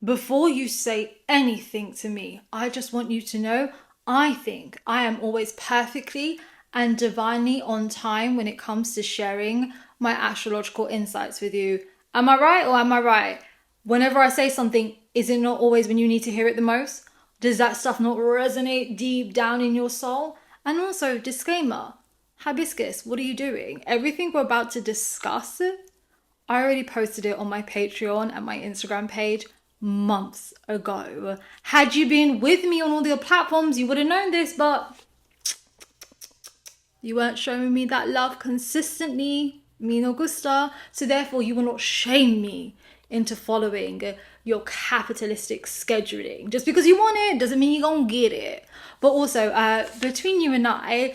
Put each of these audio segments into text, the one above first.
before you say anything to me, I just want you to know I think I am always perfectly and divinely on time when it comes to sharing my astrological insights with you. Am I right or am I right? Whenever I say something, is it not always when you need to hear it the most? Does that stuff not resonate deep down in your soul? And also, disclaimer, Hibiscus, what are you doing? Everything we're about to discuss, I already posted it on my Patreon and my Instagram page months ago. Had you been with me on all the platforms, you would have known this, but you weren't showing me that love consistently. Me no gusta. So therefore, you will not shame me into following your capitalistic scheduling. Just because you want it doesn't mean you're gonna get it. But also, between you and I,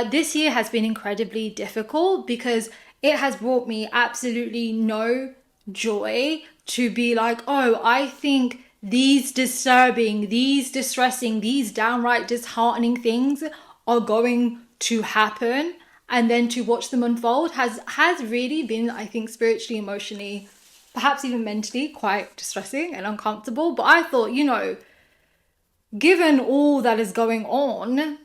this year has been incredibly difficult because it has brought me absolutely no joy to be like, oh, I think these disturbing, these distressing, these downright disheartening things are going to happen, and then to watch them unfold has really been, I think, spiritually, emotionally, perhaps even mentally quite distressing and uncomfortable. But I thought, given all that is going on,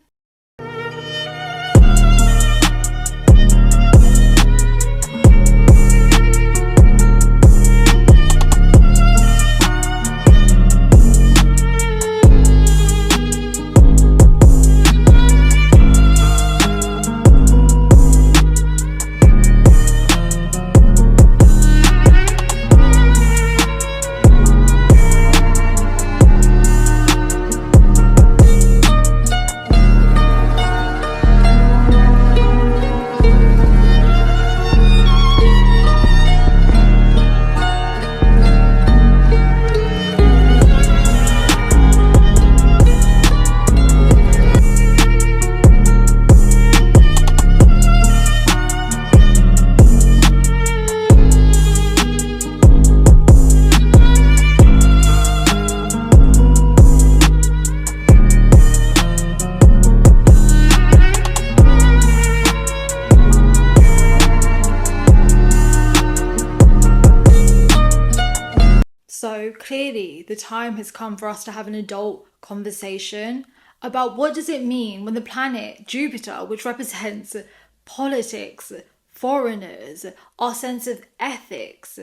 so clearly the time has come for us to have an adult conversation about what does it mean when the planet Jupiter, which represents politics, foreigners, our sense of ethics,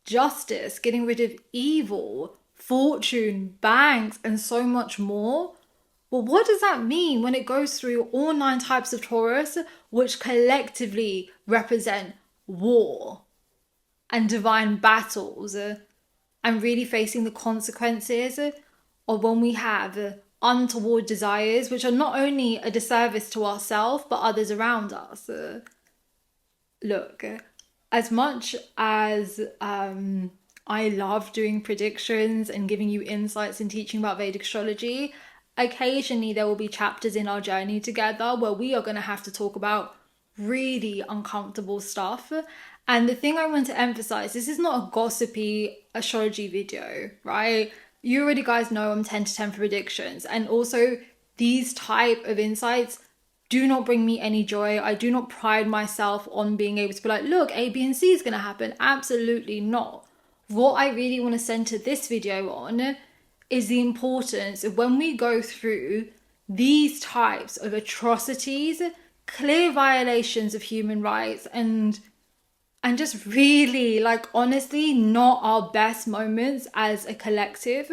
justice, getting rid of evil, fortune, banks, and so much more. Well, what does that mean when it goes through all 9 types of Taurus, which collectively represent war and divine battles, and really facing the consequences of when we have untoward desires, which are not only a disservice to ourselves, but others around us. Look, as much as I love doing predictions and giving you insights and teaching about Vedic astrology, occasionally there will be chapters in our journey together where we are going to have to talk about really uncomfortable stuff. And the thing I want to emphasize, this is not a gossipy astrology video, right? You already guys know I'm 10 to 10 for predictions. And also these type of insights do not bring me any joy. I do not pride myself on being able to be like, look, A, B, and C is going to happen. Absolutely not. What I really want to center this video on is the importance of when we go through these types of atrocities, clear violations of human rights, and just really, like, honestly, not our best moments as a collective.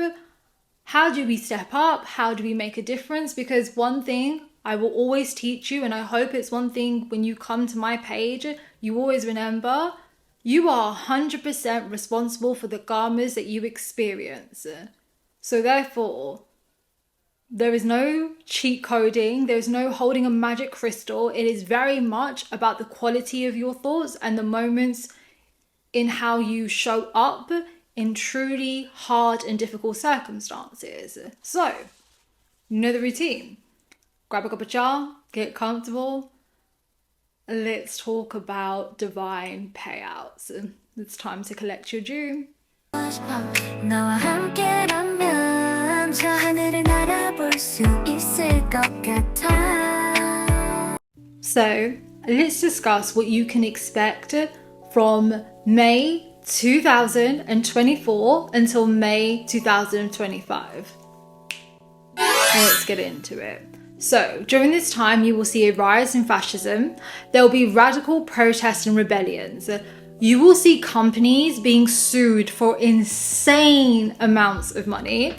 How do we step up? How do we make a difference? Because one thing I will always teach you, and I hope it's one thing when you come to my page, you always remember, you are 100% responsible for the karmas that you experience. So therefore, there is no cheat coding. There is no holding a magic crystal. It is very much about the quality of your thoughts and the moments in how you show up in truly hard and difficult circumstances. So, you know the routine. Grab a cup of cha, get comfortable. Let's talk about divine payouts. It's time to collect your due. So let's discuss what you can expect from May 2024 until May 2025. Let's get into it. So, during this time, you will see a rise in fascism. There will be radical protests and rebellions. You will see companies being sued for insane amounts of money.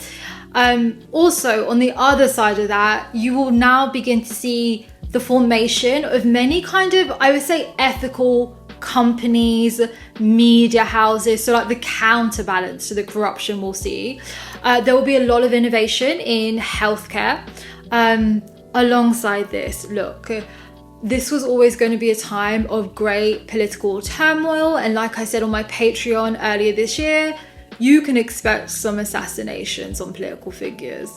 Also, on the other side of that, you will now begin to see the formation of many kind of, I would say, ethical companies, media houses, so like the counterbalance to the corruption we'll see. There will be a lot of innovation in healthcare. Alongside this, look, this was always going to be a time of great political turmoil, and like I said on my Patreon earlier this year, you can expect some assassinations on political figures.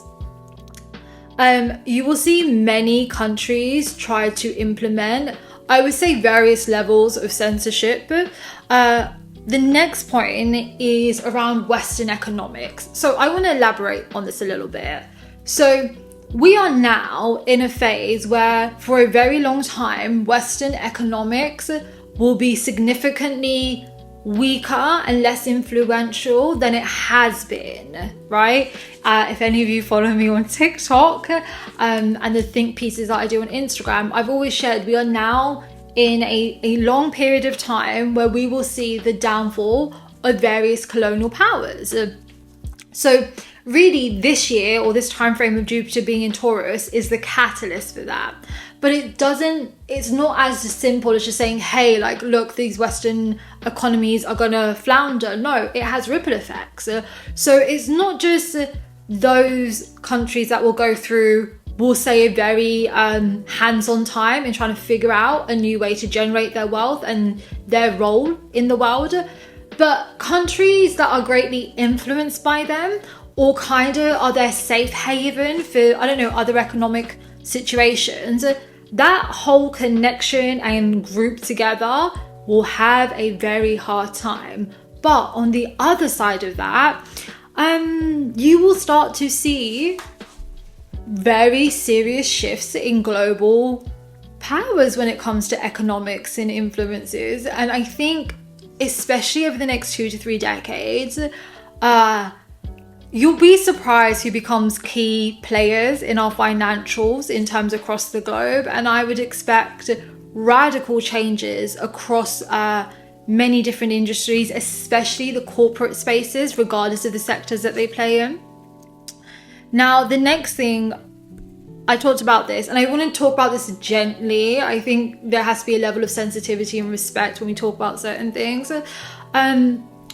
You will see many countries try to implement, I would say, various levels of censorship. The next point is around Western economics. So I want to elaborate on this a little bit. So we are now in a phase where for a very long time, Western economics will be significantly weaker and less influential than it has been, right? If any of you follow me on TikTok and the think pieces that I do on Instagram, I've always shared we are now in a long period of time where we will see the downfall of various colonial powers. So really this year, or this time frame of Jupiter being in Taurus, is the catalyst for that. But it's not as simple as just saying, hey, like, look, these Western economies are gonna flounder. No, it has ripple effects. So it's not just those countries that will go through, we'll say, a very hands-on time in trying to figure out a new way to generate their wealth and their role in the world. But countries that are greatly influenced by them, or kind of are their safe haven for, I don't know, other economic situations, that whole connection and group together will have a very hard time. But on the other side of that, you will start to see very serious shifts in global powers when it comes to economics and influences. And I think, especially over the next 2 to 3 decades, you'll be surprised who becomes key players in our financials in terms across the globe. And I would expect radical changes across many different industries, especially the corporate spaces, regardless of the sectors that they play in. Now, the next thing, I talked about this, and I want to talk about this gently. I think there has to be a level of sensitivity and respect when we talk about certain things.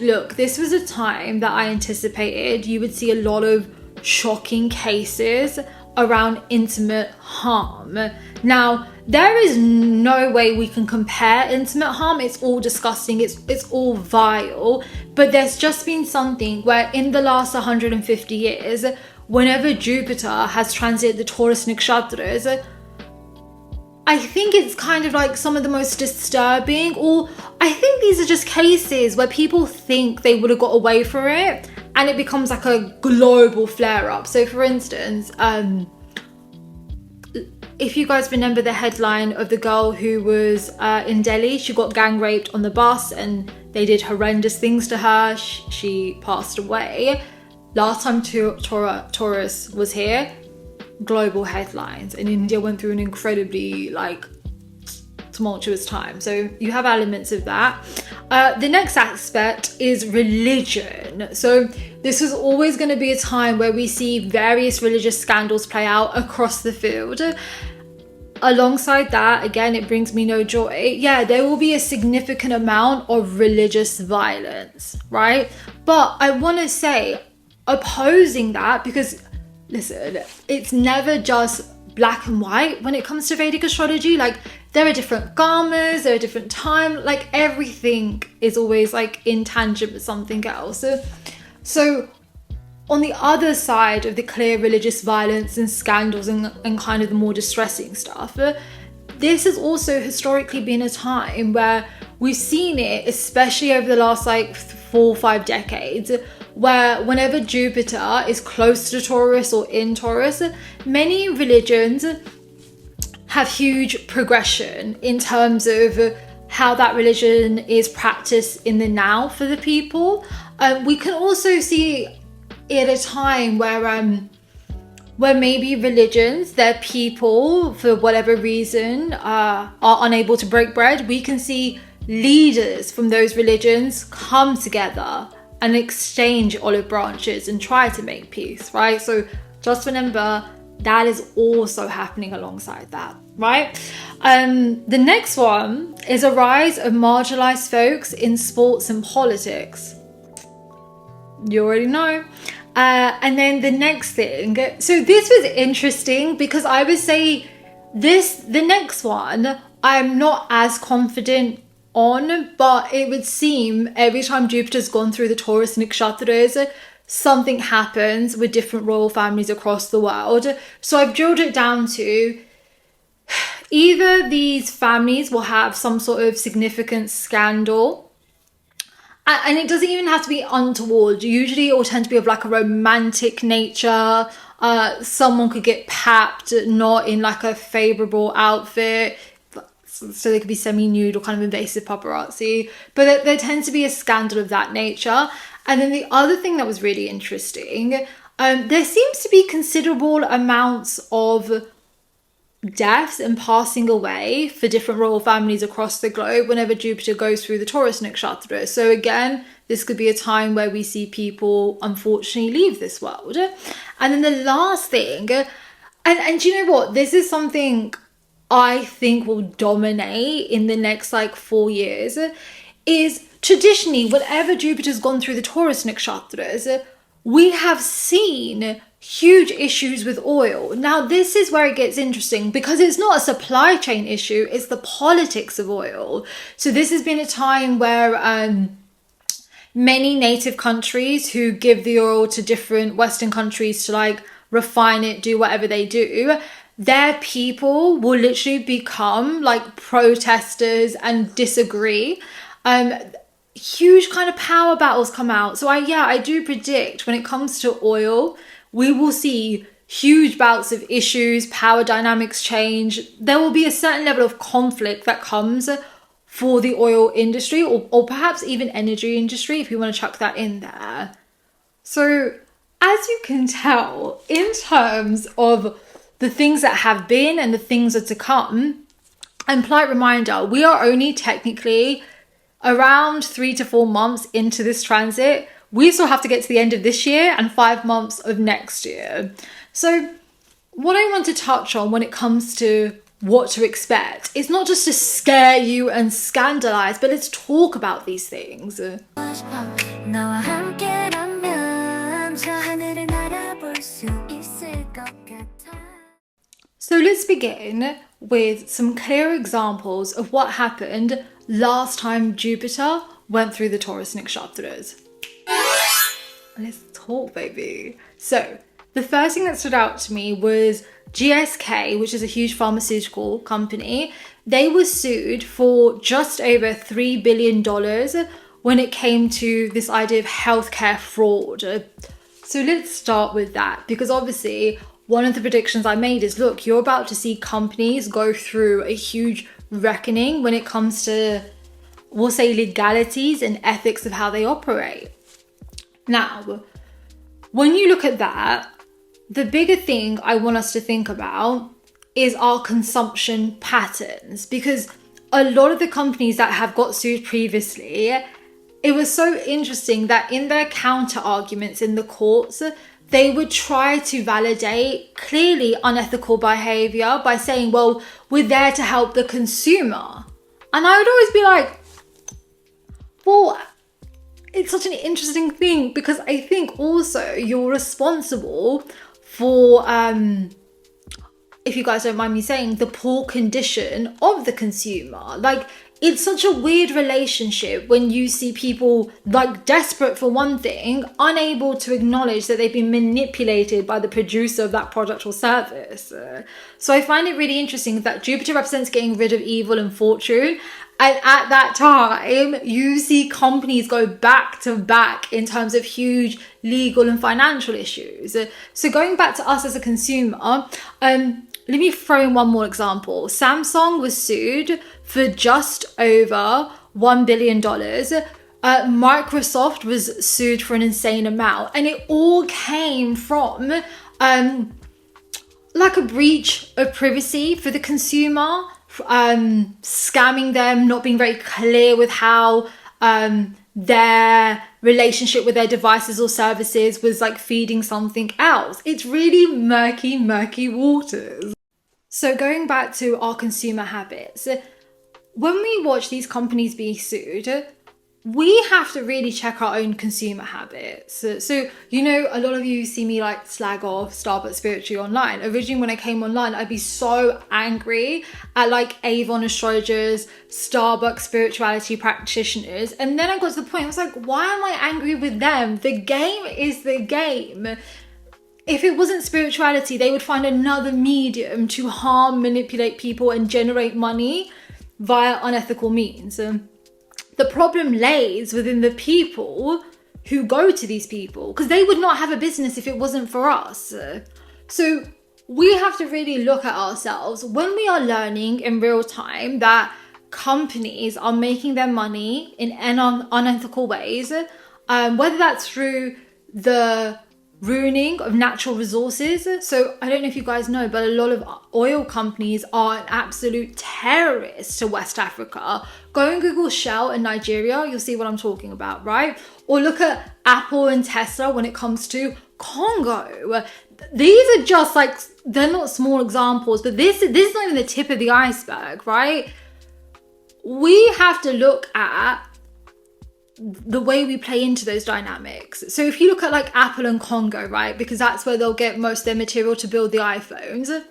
Look, this was a time that I anticipated you would see a lot of shocking cases around intimate harm. Now, there is no way we can compare intimate harm. It's all disgusting. It's all vile. But there's just been something where in the last 150 years, whenever Jupiter has transited the Taurus Nakshatras, I think it's kind of like some of the most disturbing, or I think these are just cases where people think they would have got away for it and it becomes like a global flare up. So for instance, if you guys remember the headline of the girl who was in Delhi, she got gang raped on the bus and they did horrendous things to her. She passed away. Last time Taurus was here, global headlines, and India went through an incredibly tumultuous time. So you have elements of that. The next aspect is religion. So this is always going to be a time where we see various religious scandals play out across the field. Alongside that, again, it brings me no joy. Yeah, there will be a significant amount of religious violence, right? But I want to say, opposing that, because listen, it's never just black and white when it comes to Vedic astrology. Like, there are different karmas, there are different time, like everything is always like in tangent with something else. So on the other side of the clear religious violence and scandals and kind of the more distressing stuff, this has also historically been a time where we've seen it, especially over the last 4 or 5 decades, where whenever Jupiter is close to Taurus or in Taurus, many religions have huge progression in terms of how that religion is practiced in the now for the people. We can also see at a time where maybe religions, their people, for whatever reason, are unable to break bread. We can see leaders from those religions come together and exchange olive branches and try to make peace, right? So just remember, that is also happening alongside that, right? The next one is a rise of marginalized folks in sports and politics. You already know. And then the next thing, so this was interesting because I would say the next one, I'm not as confident on, but it would seem every time Jupiter's gone through the Taurus Nakshatras, something happens with different royal families across the world. So I've drilled it down to either these families will have some sort of significant scandal, and it doesn't even have to be untoward. Usually it will tend to be of like a romantic nature. Someone could get papped, not in like a favourable outfit. So they could be semi-nude or kind of invasive paparazzi. But there tends to be a scandal of that nature. And then the other thing that was really interesting, there seems to be considerable amounts of deaths and passing away for different royal families across the globe whenever Jupiter goes through the Taurus Nakshatra. So again, this could be a time where we see people unfortunately leave this world. And then the last thing, and you know what, this is something I think will dominate in the next like 4 years, is traditionally whenever Jupiter's gone through the Taurus Nakshatras, we have seen huge issues with oil. Now, this is where it gets interesting because it's not a supply chain issue, it's the politics of oil. So this has been a time where many native countries who give the oil to different Western countries to like refine it, do whatever they do, their people will literally become like protesters and disagree. Huge kind of power battles come out. So I do predict when it comes to oil, we will see huge bouts of issues, power dynamics change. There will be a certain level of conflict that comes for the oil industry or perhaps even energy industry, if you want to chuck that in there. So as you can tell, in terms of the things that have been and the things that are to come, and polite reminder, we are only technically around 3 to 4 months into this transit. We still have to get to the end of this year and 5 months of next year. So what I want to touch on when it comes to what to expect is not just to scare you and scandalize, but let's talk about these things. So let's begin with some clear examples of what happened last time Jupiter went through the Taurus Nakshatras. Let's talk, baby. So the first thing that stood out to me was GSK, which is a huge pharmaceutical company. They were sued for just over $3 billion when it came to this idea of healthcare fraud. So let's start with that, because obviously one of the predictions I made is, look, you're about to see companies go through a huge reckoning when it comes to, we'll say, legalities and ethics of how they operate. Now, when you look at that, the bigger thing I want us to think about is our consumption patterns, because a lot of the companies that have got sued previously, it was so interesting that in their counter arguments in the courts, they would try to validate clearly unethical behavior by saying, well, we're there to help the consumer. And I would always be like, well, it's such an interesting thing, because I think also you're responsible for, if you guys don't mind me saying, the poor condition of the consumer. Like, it's such a weird relationship when you see people like desperate for one thing, unable to acknowledge that they've been manipulated by the producer of that product or service. So I find it really interesting that Jupiter represents getting rid of evil and fortune. And at that time, you see companies go back to back in terms of huge legal and financial issues. So going back to us as a consumer, let me throw in one more example. Samsung was sued for just over $1 billion. Microsoft was sued for an insane amount. And it all came from like a breach of privacy for the consumer, scamming them, not being very clear with how their relationship with their devices or services was like feeding something else. It's really murky waters. So going back to our consumer habits, when we watch these companies be sued, we have to really check our own consumer habits. So, you know, a lot of you see me like slag off Starbucks Spiritually online. Originally, when I came online, I'd be so angry at like Avon astrologers, Starbucks spirituality practitioners. And then I got to the point, I was like, why am I angry with them? The game is the game. If it wasn't spirituality, they would find another medium to harm, manipulate people and generate money via unethical means. The problem lays within the people who go to these people, because they would not have a business if it wasn't for us. So we have to really look at ourselves when we are learning in real time that companies are making their money in unethical ways, whether that's through the ruining of natural resources. So I don't know if you guys know, but a lot of oil companies are an absolute terrorist to West Africa. Go and Google Shell in Nigeria, you'll see what I'm talking about, right? Or look at Apple and Tesla when it comes to Congo. These are just like, they're not small examples, but this is not even the tip of the iceberg, right? We have to look at the way we play into those dynamics. So if you look at like Apple and Congo, right, because that's where they'll get most of their material to build the iPhones.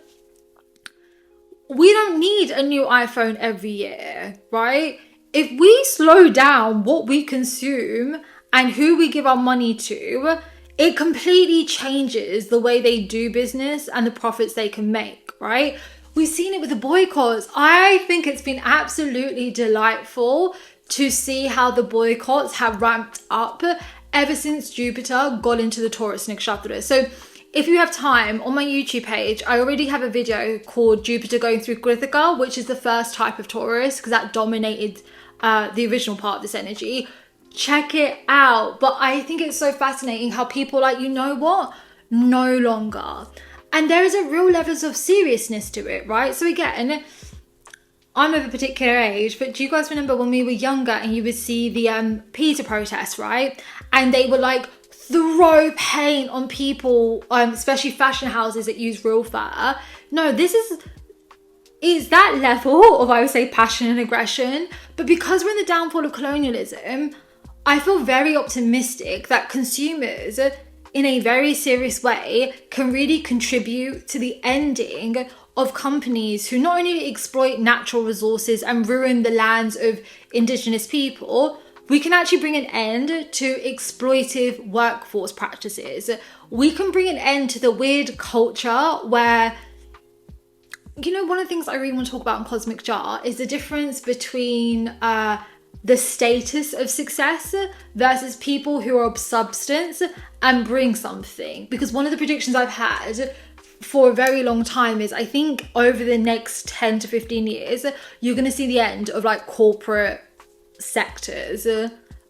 We don't need a new iPhone every year, right? If we slow down what we consume and who we give our money to, it completely changes the way they do business and the profits they can make, right? We've seen it with the boycotts. I think it's been absolutely delightful to see how the boycotts have ramped up ever since Jupiter got into the Taurus Nakshatras. So if you have time, on my YouTube page, I already have a video called Jupiter Going Through Kritikka, which is the first type of Taurus, because that dominated the original part of this energy. Check it out. But I think it's so fascinating how people are like, you know what? No longer. And there is a real levels of seriousness to it, right? So again, I'm of a particular age, but do you guys remember when we were younger and you would see the PETA protests, right? And they would like throw paint on people, especially fashion houses that use real fur. No, this is that level of, I would say, passion and aggression. But because we're in the downfall of colonialism, I feel very optimistic that consumers, in a very serious way, can really contribute to the ending of companies who not only exploit natural resources and ruin the lands of indigenous people, we can actually bring an end to exploitive workforce practices. We can bring an end to the weird culture where, you know, one of the things I really want to talk about in Cosmic Jar is the difference between the status of success versus people who are of substance and bring something. Because one of the predictions I've had for a very long time is I think over the next 10 to 15 years, you're going to see the end of like corporate sectors.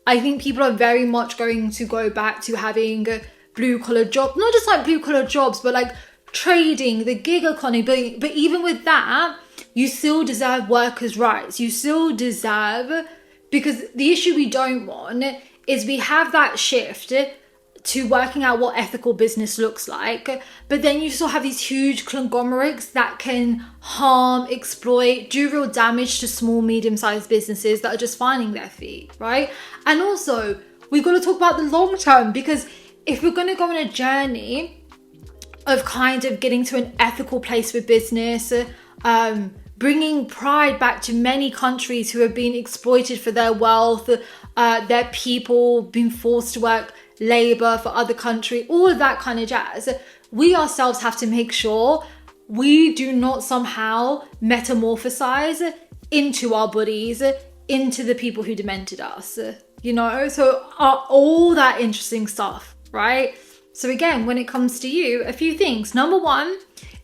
I think people are very much going to go back to having blue collar jobs, not just like blue collar jobs, but like trading, the gig economy. But even with that, you still deserve workers' rights. You still deserve, because the issue we don't want is we have that shift to working out what ethical business looks like, but then you still have these huge conglomerates that can harm, exploit, do real damage to small, medium-sized businesses that are just finding their feet, right? And also, we've got to talk about the long term, because if we're going to go on a journey of kind of getting to an ethical place with business, bringing pride back to many countries who have been exploited for their wealth, their people being forced to work labor for other countries, all of that kind of jazz, we ourselves have to make sure we do not somehow metamorphosize into our bodies, into the people who demented us, you know? So all that interesting stuff, right? So again, when it comes to you, a few things. Number one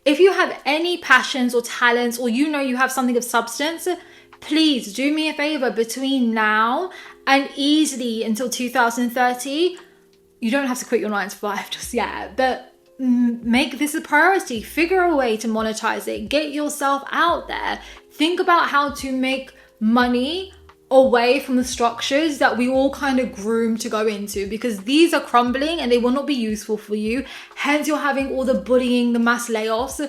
If you have any passions or talents, or you know you have something of substance, please do me a favor between now and easily until 2030. You don't have to quit your 9 to 5 just yet, but make this a priority. Figure a way to monetize it. Get yourself out there. Think about how to make money away from the structures that we all kind of groom to go into, because these are crumbling and they will not be useful for you. Hence, you're having all the bullying, the mass layoffs.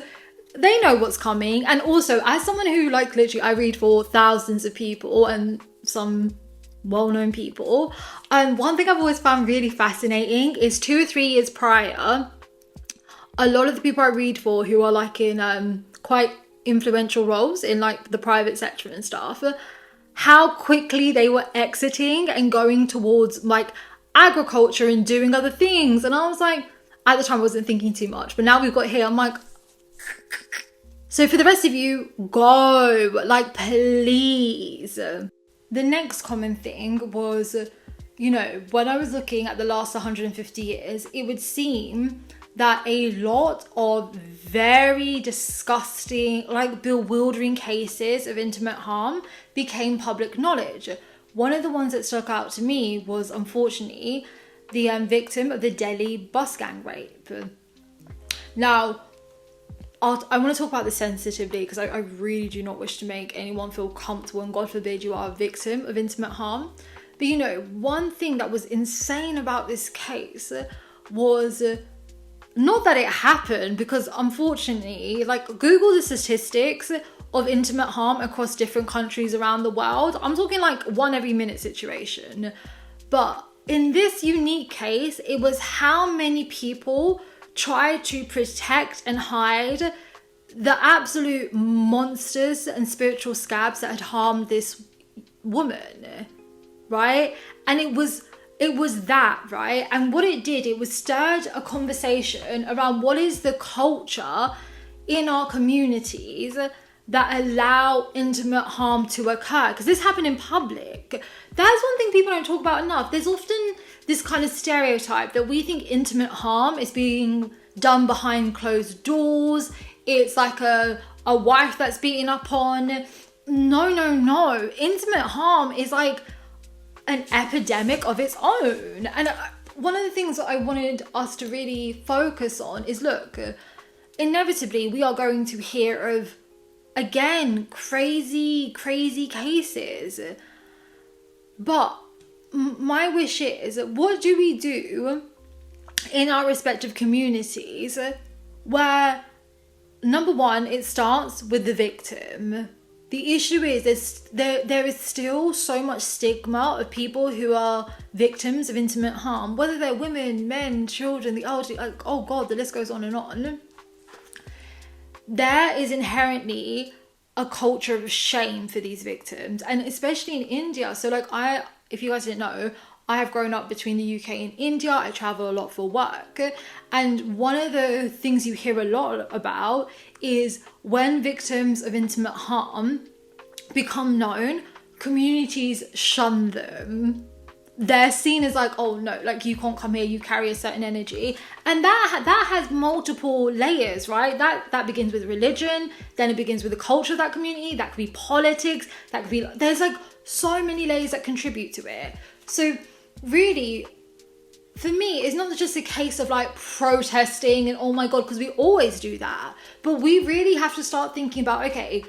They know what's coming. And also, as someone who like literally I read for thousands of people and some well-known people, one thing I've always found really fascinating is 2 or 3 years prior, a lot of the people I read for who are like in quite influential roles in like the private sector and stuff, how quickly they were exiting and going towards like agriculture and doing other things. And I was like, at the time I wasn't thinking too much, but now we've got here, I'm like, so for the rest of you, go, like, please. The next common thing was, you know, when I was looking at the last 150 years, it would seem that a lot of very disgusting, like bewildering cases of intimate harm became public knowledge. One of the ones that stuck out to me was, unfortunately, the victim of the Delhi bus gang rape. Now, I want to talk about this sensitively because I really do not wish to make anyone feel comfortable, and God forbid you are a victim of intimate harm. But you know, one thing that was insane about this case was not that it happened, because unfortunately, like, Google the statistics of intimate harm across different countries around the world. I'm talking like 1 every minute situation. But in this unique case, it was how many people tried to protect and hide the absolute monsters and spiritual scabs that had harmed this woman, right? And it was that, right? And what it did, it was stirred a conversation around what is the culture in our communities that allow intimate harm to occur, because this happened in public. That's one thing people don't talk about enough. There's often this kind of stereotype that we think intimate harm is being done behind closed doors. It's like a wife that's beaten up on. No. Intimate harm is like an epidemic of its own. And one of the things that I wanted us to really focus on is, look, inevitably we are going to hear of, again, crazy cases. But my wish is, what do we do in our respective communities where, number one, it starts with the victim? The issue is there is still so much stigma of people who are victims of intimate harm, whether they're women, men, children, the elderly, like, oh God, the list goes on and on. There is inherently a culture of shame for these victims, and especially in India. So like, if you guys didn't know, I have grown up between the UK and India. I travel a lot for work. And one of the things you hear a lot about is when victims of intimate harm become known, communities shun them. They're seen as like, oh no, like, you can't come here, you carry a certain energy. And that has multiple layers, right? That begins with religion, then it begins with the culture of that community, that could be politics, that could be, there's like so many layers that contribute to it. So really, for me, it's not just a case of like protesting and oh my God, because we always do that. But we really have to start thinking about, okay,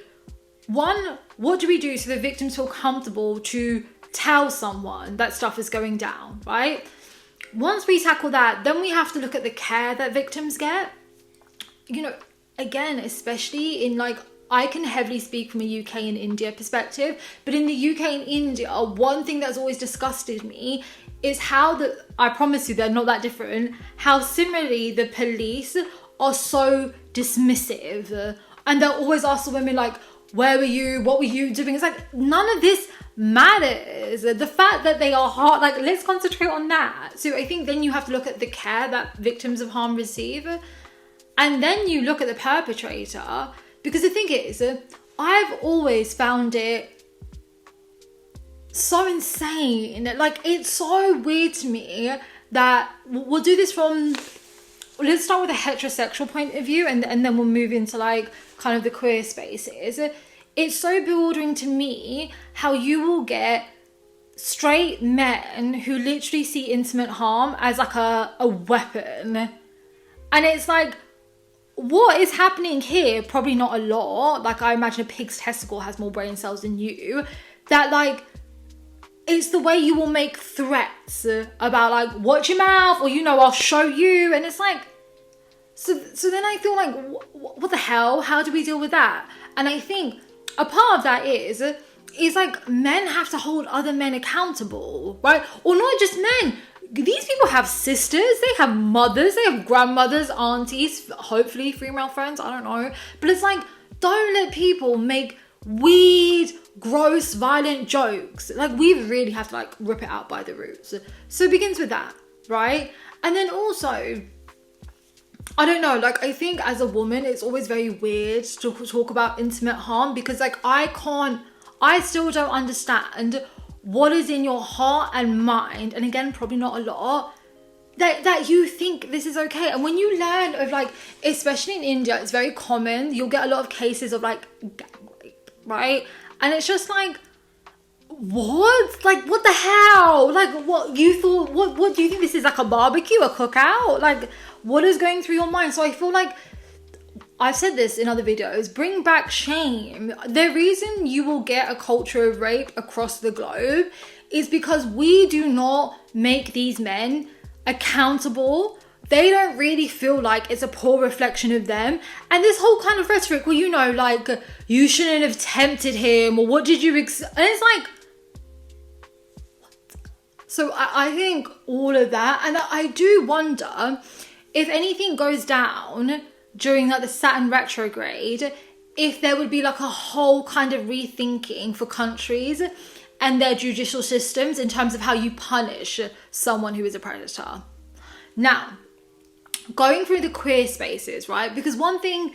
one, what do we do so the victims feel comfortable to tell someone that stuff is going down, right? Once we tackle that, then we have to look at the care that victims get. You know, again, especially in like, I can heavily speak from a UK and India perspective, but in the UK and India, one thing that's always disgusted me is how I promise you they're not that different, how similarly the police are so dismissive. And they'll always ask the women like, where were you? What were you doing? It's like, none of this matters. The fact that they are hard, like, let's concentrate on that. So I think then you have to look at the care that victims of harm receive. And then you look at the perpetrator. Because the thing is, I've always found it so insane. Like, it's so weird to me that we'll do this from, let's start with a heterosexual point of view, and then we'll move into like kind of the queer spaces. It's so bewildering to me how you will get straight men who literally see intimate harm as like a weapon. And it's like, what is happening here? Probably not a lot. Like, I imagine a pig's testicle has more brain cells than you. That like, it's the way you will make threats about like, watch your mouth, or, you know, I'll show you. And it's like, so then I feel like, what the hell? How do we deal with that? And I think a part of that is like, men have to hold other men accountable, right? Or not just men. These people have sisters, they have mothers, they have grandmothers, aunties, hopefully female friends, I don't know. But it's like, don't let people make weird, gross, violent jokes. Like, we really have to like rip it out by the roots. So it begins with that, right? And then also, I don't know, like, I think as a woman, it's always very weird to talk about intimate harm, because like, I still don't understand what is in your heart and mind, and again, probably not a lot, that you think this is okay. And when you learn of like, especially in India, it's very common, you'll get a lot of cases of like gang rape, right? And it's just like, what? Like, what the hell? Like, what you thought, what do you think this is, like a barbecue, a cookout? Like, what is going through your mind? So I feel like, I've said this in other videos, bring back shame. The reason you will get a culture of rape across the globe is because we do not make these men accountable. They don't really feel like it's a poor reflection of them. And this whole kind of rhetoric, well, you know, like, you shouldn't have tempted him, or what did you and it's like, what? So I think all of that, and I do wonder if anything goes down during like the Saturn retrograde, if there would be like a whole kind of rethinking for countries and their judicial systems in terms of how you punish someone who is a predator. Now, going through the queer spaces, right? Because one thing,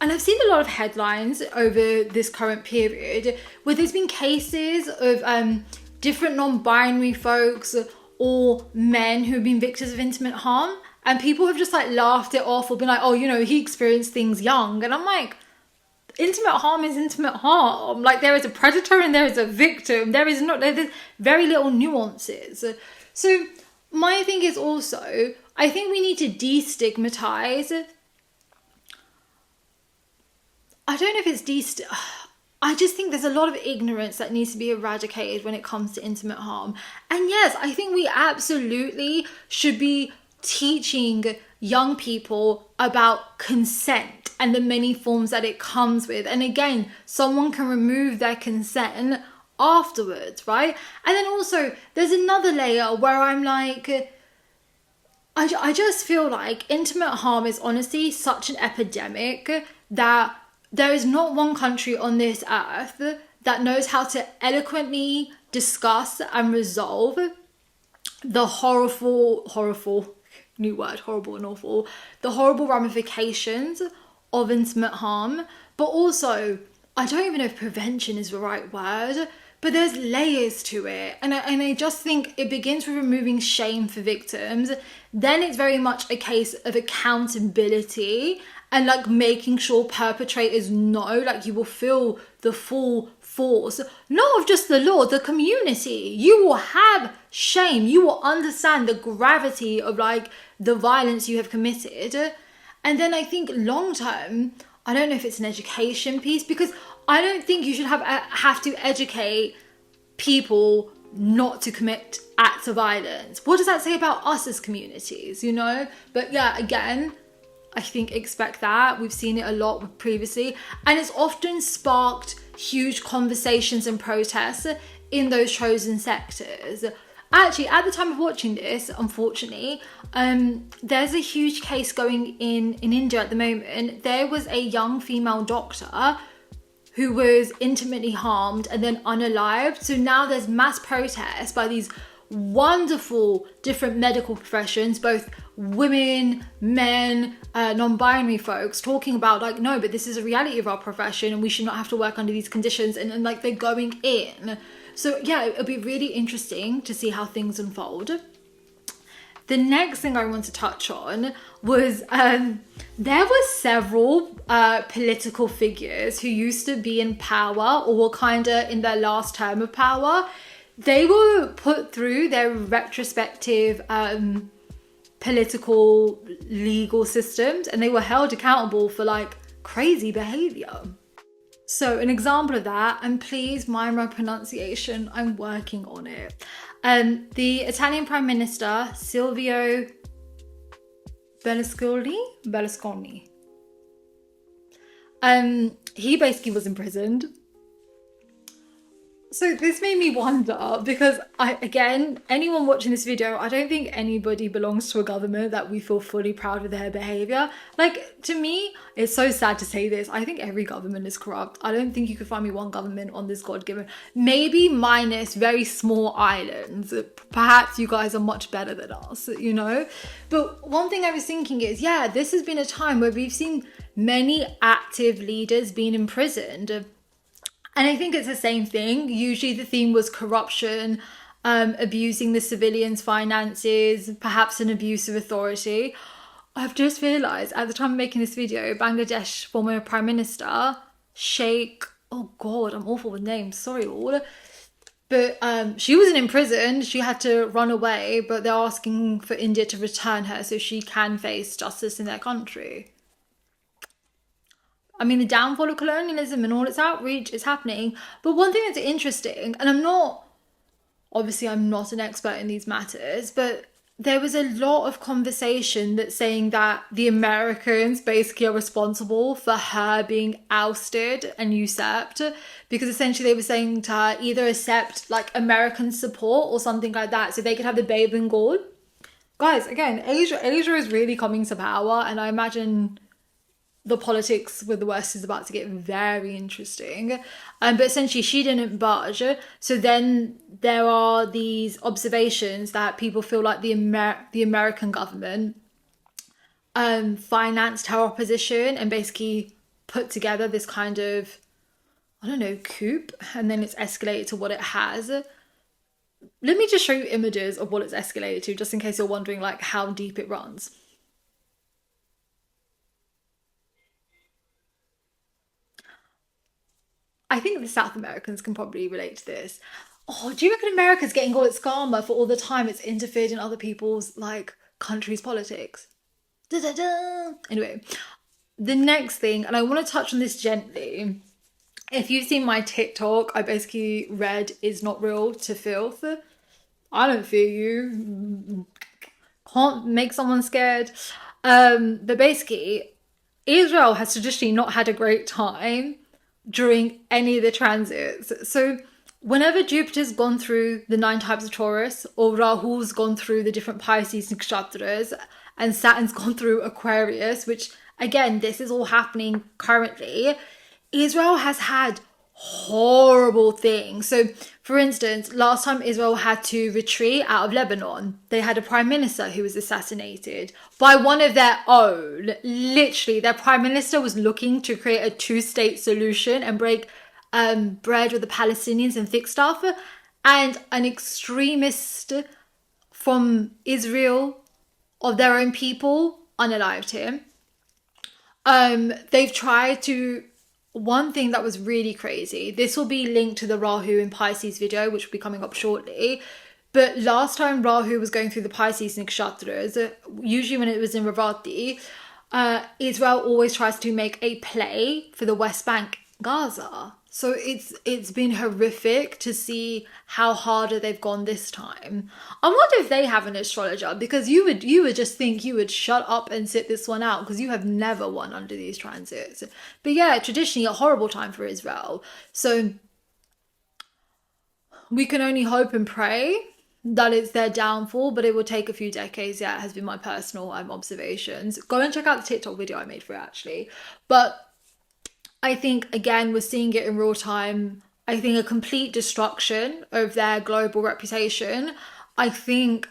and I've seen a lot of headlines over this current period where there's been cases of different non-binary folks or men who've been victims of intimate harm. And people have just like laughed it off or been like, oh, you know, he experienced things young. And I'm like, intimate harm is intimate harm. Like, there is a predator and there is a victim. There's very little nuances. So my thing is also, I think we need to destigmatize. I don't know if it's I just think there's a lot of ignorance that needs to be eradicated when it comes to intimate harm. And yes, I think we absolutely should be teaching young people about consent and the many forms that it comes with. And again, someone can remove their consent afterwards, right? And then also, there's another layer where I'm like, I just feel like intimate harm is honestly such an epidemic that there is not one country on this earth that knows how to eloquently discuss and resolve the horrible and awful, the horrible ramifications of intimate harm. But also, I don't even know if prevention is the right word, but there's layers to it. And I just think it begins with removing shame for victims. Then it's very much a case of accountability and like making sure perpetrators know, like, you will feel the full force, not of just the law, the community. You will have shame. You will understand the gravity of like the violence you have committed. And then I think long term, I don't know if it's an education piece, because I don't think you should have to educate people not to commit acts of violence. What does that say about us as communities, you know? But yeah, again, I think expect that. We've seen it a lot previously, and it's often sparked huge conversations and protests in those chosen sectors. Actually, at the time of watching this, unfortunately, there's a huge case going in India at the moment. There was a young female doctor who was intimately harmed and then unalived. So now there's mass protests by these wonderful different medical professions, both women, men, non-binary folks, talking about like, no, but this is a reality of our profession and we should not have to work under these conditions, and like they're going in. So yeah, it'll be really interesting to see how things unfold. the next thing I want to touch on was there were several political figures who used to be in power or were kind of in their last term of power. They were put through their retrospective political legal systems, and they were held accountable for like crazy behavior. So an example of that, and please mind my pronunciation, I'm working on it. The Italian Prime Minister, Silvio Berlusconi. He basically was imprisoned. So this made me wonder, because anyone watching this video, I don't think anybody belongs to a government that we feel fully proud of their behavior. Like, to me, it's so sad to say this, I think every government is corrupt. I don't think you could find me one government on this God-given, maybe minus very small islands. Perhaps you guys are much better than us, you know? But one thing I was thinking is, yeah, this has been a time where we've seen many active leaders being imprisoned. And I think it's the same thing. Usually the theme was corruption, abusing the civilians' finances, perhaps an abuse of authority. I've just realised at the time of making this video, Bangladesh former Prime Minister, Sheikh, oh God, I'm awful with names, sorry all. But she wasn't in prison, she had to run away, but they're asking for India to return her so she can face justice in their country. I mean, the downfall of colonialism and all its outreach is happening. But one thing that's interesting, and I'm not an expert in these matters, but there was a lot of conversation that's saying that the Americans basically are responsible for her being ousted and usurped, because essentially they were saying to her, either accept like American support or something like that so they could have the Bay of Bengal. Guys, again, Asia is really coming to power, and I imagine the politics with the West is about to get very interesting. But essentially she didn't budge. So then there are these observations that people feel like the American government financed her opposition and basically put together this kind of, I don't know, coup, and then it's escalated to what it has. Let me just show you images of what it's escalated to, just in case you're wondering like how deep it runs. I think the South Americans can probably relate to this. Oh, do you reckon America's getting all its karma for all the time it's interfered in other people's, like, countries' politics? Da-da-da. Anyway, the next thing, and I want to touch on this gently. If you've seen my TikTok, I basically read "is not real" to filth. I don't fear you. Can't make someone scared. But basically, Israel has traditionally not had a great time during any of the transits. So whenever Jupiter's gone through the 9 types of Taurus, or Rahu's gone through the different Pisces Nakshatras, and Saturn's gone through Aquarius, which again, this is all happening currently, Israel has had horrible things. So for instance, last time Israel had to retreat out of Lebanon, they had a prime minister who was assassinated by one of their own. Literally, their prime minister was looking to create a 2-state solution and break bread with the Palestinians and fix stuff, and an extremist from Israel, of their own people, unalived him. They've tried to, one thing that was really crazy, this will be linked to the Rahu in Pisces video, which will be coming up shortly, but last time Rahu was going through the Pisces Nakshatras, usually when it was in Ravati, Israel always tries to make a play for the West Bank, Gaza. So it's been horrific to see how harder they've gone this time. I wonder if they have an astrologer, because you would just think you would shut up and sit this one out, because you have never won under these transits. But yeah, traditionally a horrible time for Israel. So we can only hope and pray that it's their downfall, but it will take a few decades. Yeah, it has been my personal observations. Go and check out the TikTok video I made for it, actually. But I think, again, we're seeing it in real time. I think a complete destruction of their global reputation. I think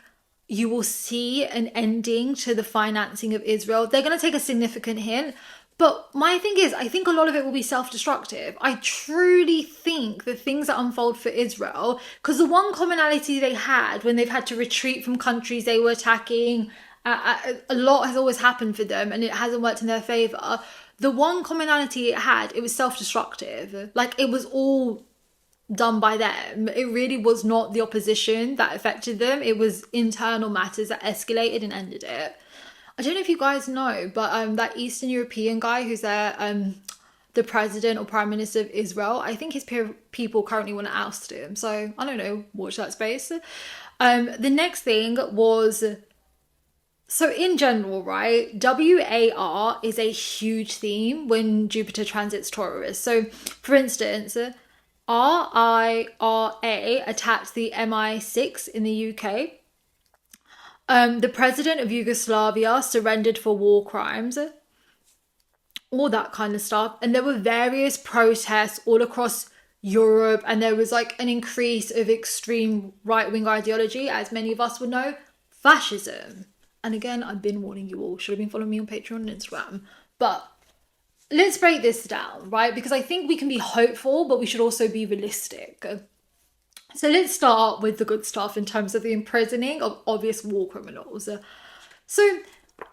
you will see an ending to the financing of Israel. They're going to take a significant hit, But my thing is, I think a lot of it will be self-destructive. I truly think the things that unfold for Israel, because the one commonality they had when they've had to retreat from countries they were attacking, a lot has always happened for them and it hasn't worked in their favor. The one commonality it had, it was self-destructive. Like, it was all done by them. It really was not the opposition that affected them. It was internal matters that escalated and ended it. I don't know if you guys know, but that Eastern European guy who's the president or prime minister of Israel, I think his people currently want to oust him. So, I don't know, watch that space. The next thing was, so in general, right, WAR is a huge theme when Jupiter transits Taurus. So, for instance, RIRA attacked the MI6 in the UK. The president of Yugoslavia surrendered for war crimes, all that kind of stuff. And there were various protests all across Europe, and there was like an increase of extreme right-wing ideology, as many of us would know, fascism. And again, I've been warning you all, should have been following me on Patreon and Instagram. But let's break this down, right? Because I think we can be hopeful, but we should also be realistic. So let's start with the good stuff in terms of the imprisoning of obvious war criminals. So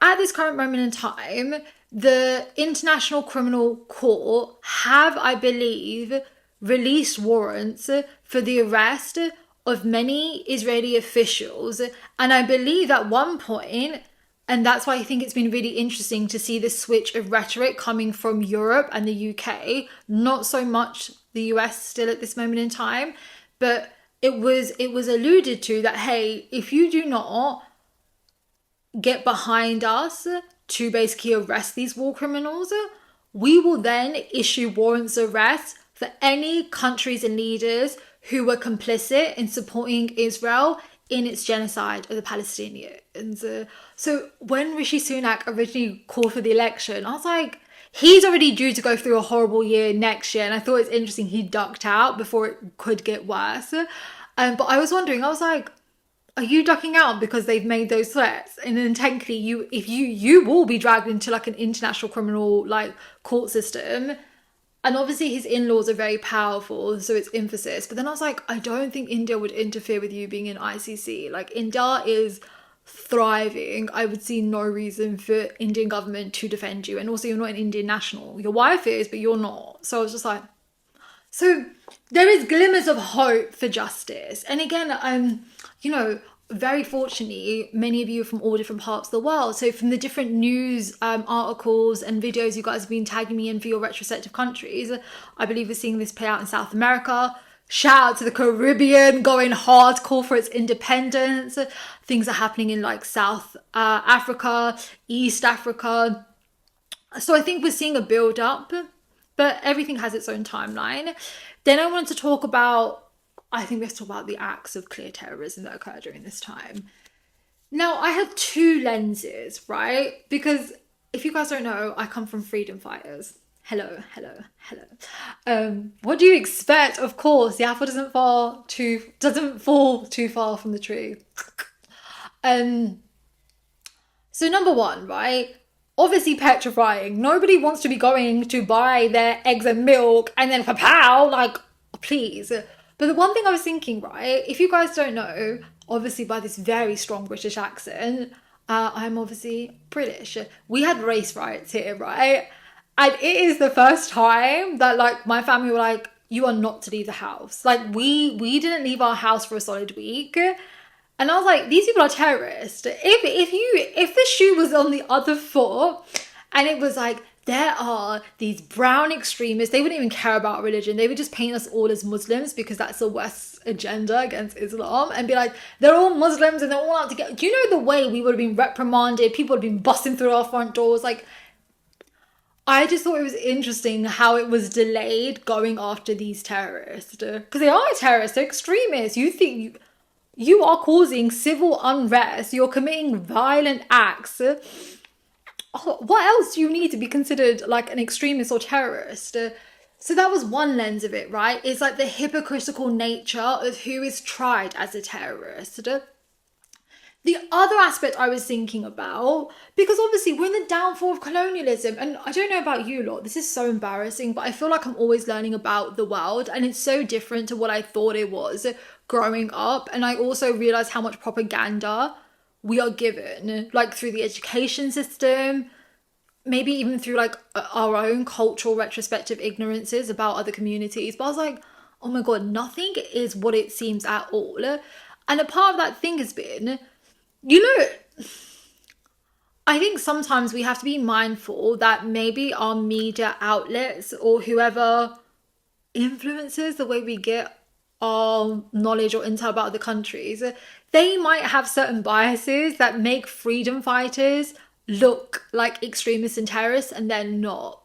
at this current moment in time, the International Criminal Court have, I believe, released warrants for the arrest of many Israeli officials. And I believe at one point, and that's why I think it's been really interesting to see this switch of rhetoric coming from Europe and the UK, not so much the US still at this moment in time, but it was alluded to that, hey, if you do not get behind us to basically arrest these war criminals, we will then issue warrants of arrest for any countries and leaders who were complicit in supporting Israel in its genocide of the Palestinians. So when Rishi Sunak originally called for the election, I was like, he's already due to go through a horrible year next year. And I thought it's interesting he ducked out before it could get worse. But I was wondering, I was like, are you ducking out because they've made those threats? And then technically you will be dragged into like an international criminal like court system. And obviously his in-laws are very powerful, so it's emphasis. But then I was like, I don't think India would interfere with you being in ICC. Like, India is thriving. I would see no reason for Indian government to defend you. And also, you're not an Indian national. Your wife is, but you're not. So I was just like, so there is glimmers of hope for justice. And again, very fortunately, many of you are from all different parts of the world. So from the different news articles and videos you guys have been tagging me in for your retrospective countries, I believe we're seeing this play out in South America. Shout out to the Caribbean going hardcore for its independence. Things are happening in like South Africa, East Africa. So I think we're seeing a build up, but everything has its own timeline. Then I wanted to talk about, I think we have to talk about the acts of clear terrorism that occurred during this time. Now, I have two lenses, right? Because if you guys don't know, I come from freedom fighters. Hello. What do you expect? Of course, the apple doesn't fall too far from the tree. So number one, right? Obviously petrifying. Nobody wants to be going to buy their eggs and milk and then pow, like, please. But the one thing I was thinking, right, if you guys don't know, obviously by this very strong British accent, I'm obviously British. We had race riots here, right? And it is the first time that, like, my family were like, you are not to leave the house. Like, we didn't leave our house for a solid week. And I was like, these people are terrorists. If the shoe was on the other foot and it was like, there are these brown extremists, they wouldn't even care about religion. They would just paint us all as Muslims because that's the West's agenda against Islam and be like, they're all Muslims and they're all out to get... Do you know the way we would have been reprimanded? People would have been busting through our front doors. Like, I just thought it was interesting how it was delayed going after these terrorists. Because they are terrorists, they're extremists. You think you are causing civil unrest. You're committing violent acts. What else do you need to be considered like an extremist or terrorist? So that was one lens of it, right? It's like the hypocritical nature of who is tried as a terrorist. the other aspect I was thinking about, because obviously we're in the downfall of colonialism, and I don't know about you lot, this is so embarrassing, but I feel like I'm always learning about the world, and it's so different to what I thought it was growing up. And I also realized how much propaganda we are given, like through the education system, maybe even through like our own cultural retrospective ignorances about other communities. But I was like, oh my god, nothing is what it seems at all. And a part of that thing has been, you know, I think sometimes we have to be mindful that maybe our media outlets or whoever influences the way we get our knowledge or intel about other countries, they might have certain biases that make freedom fighters look like extremists and terrorists, and they're not.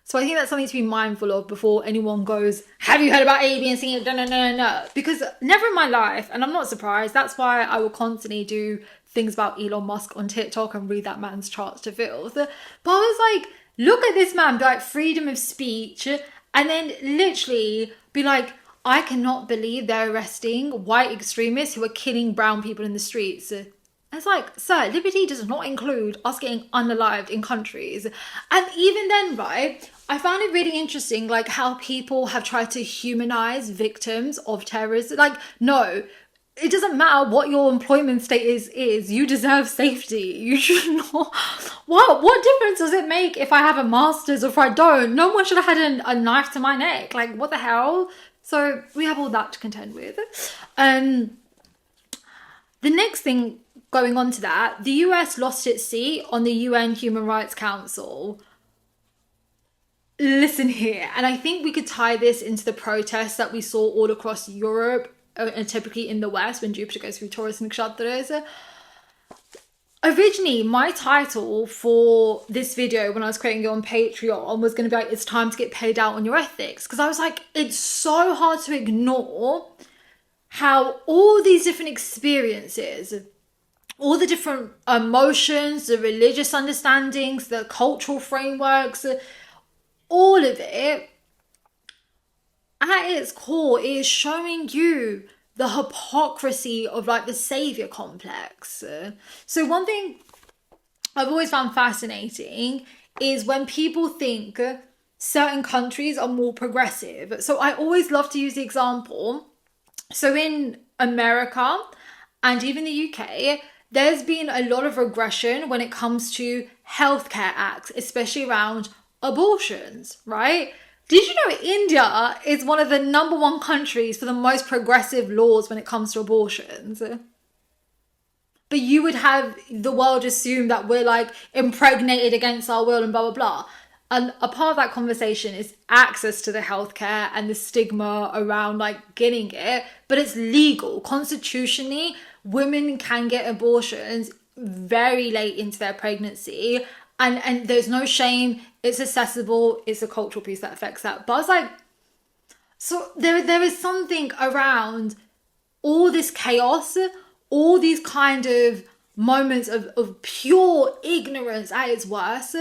So I think that's something to be mindful of before anyone goes, have you heard about A, B, and C? No, no, no, no, no. Because never in my life, and I'm not surprised, that's why I will constantly do things about Elon Musk on TikTok and read that man's charts to filth. But I was like, look at this man be like, freedom of speech, and then literally be like, I cannot believe they're arresting white extremists who are killing brown people in the streets. It's like, sir, liberty does not include us getting unalived in countries. And even then, right, I found it really interesting, like how people have tried to humanize victims of terrorism. Like, no, it doesn't matter what your employment status is. You deserve safety. You should not. What difference does it make if I have a master's or if I don't? No one should have had a knife to my neck. Like, what the hell? So we have all that to contend with. The next thing going on to that, the US lost its seat on the UN Human Rights Council. Listen here, and I think we could tie this into the protests that we saw all across Europe, and typically in the West when Jupiter goes through Taurus Nakshatras. Originally, my title for this video when I was creating it on Patreon was going to be like, it's time to get paid out on your ethics. Because I was like, it's so hard to ignore how all these different experiences, all the different emotions, the religious understandings, the cultural frameworks, all of it, at its core, is showing you the hypocrisy of like the savior complex. So one thing I've always found fascinating is when people think certain countries are more progressive. So I always love to use the example. So in America and even the UK, there's been a lot of regression when it comes to healthcare acts, especially around abortions, right? Did you know India is one of the number one countries for the most progressive laws when it comes to abortions? But you would have the world assume that we're like impregnated against our will and blah, blah, blah. And a part of that conversation is access to the healthcare and the stigma around like getting it, but it's legal. Constitutionally, women can get abortions very late into their pregnancy, and there's no shame. It's accessible. It's a cultural piece that affects that. But I was like, so there is something around all this chaos, all these kind of moments of pure ignorance at its worst.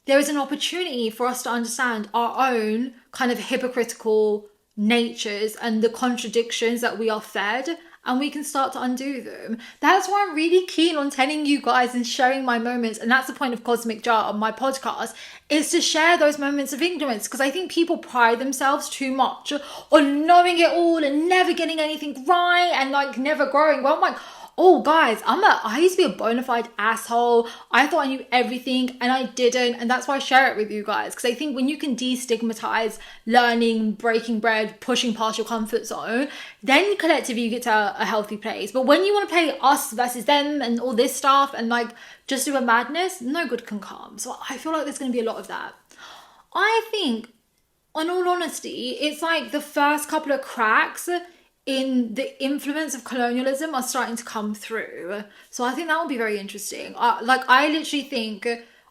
There is an opportunity for us to understand our own kind of hypocritical natures and the contradictions that we are fed, and we can start to undo them. That's why I'm really keen on telling you guys and sharing my moments, and that's the point of Cosmic Jar on my podcast, is to share those moments of ignorance, because I think people pride themselves too much on knowing it all and never getting anything right and like never growing. Well, I'm like, oh guys, I used to be a bona fide asshole. I thought I knew everything and I didn't. And that's why I share it with you guys. Because I think when you can destigmatize learning, breaking bread, pushing past your comfort zone, then collectively you get to a healthy place. But when you want to play us versus them and all this stuff and like just do a madness, no good can come. So I feel like there's going to be a lot of that. I think, in all honesty, it's like the first couple of cracks in the influence of colonialism are starting to come through. So I think that will be very interesting. I literally think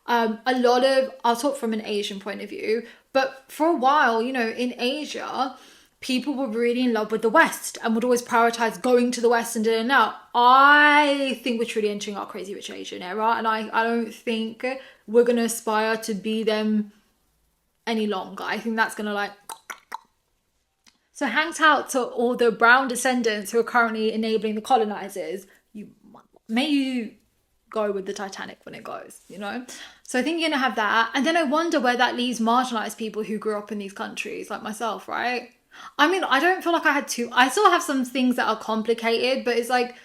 a lot of, I'll talk from an Asian point of view, but for a while, you know, in Asia, people were really in love with the West and would always prioritize going to the West and doing that. I think we're truly entering our crazy rich Asian era, and I don't think we're going to aspire to be them any longer. I think that's going to like... So hang out to all the brown descendants who are currently enabling the colonizers. You mother... may you go with the Titanic when it goes, you know? So I think you're gonna have that. And then I wonder where that leaves marginalized people who grew up in these countries, like myself, right? I mean, I don't feel like I still have some things that are complicated, but it's like,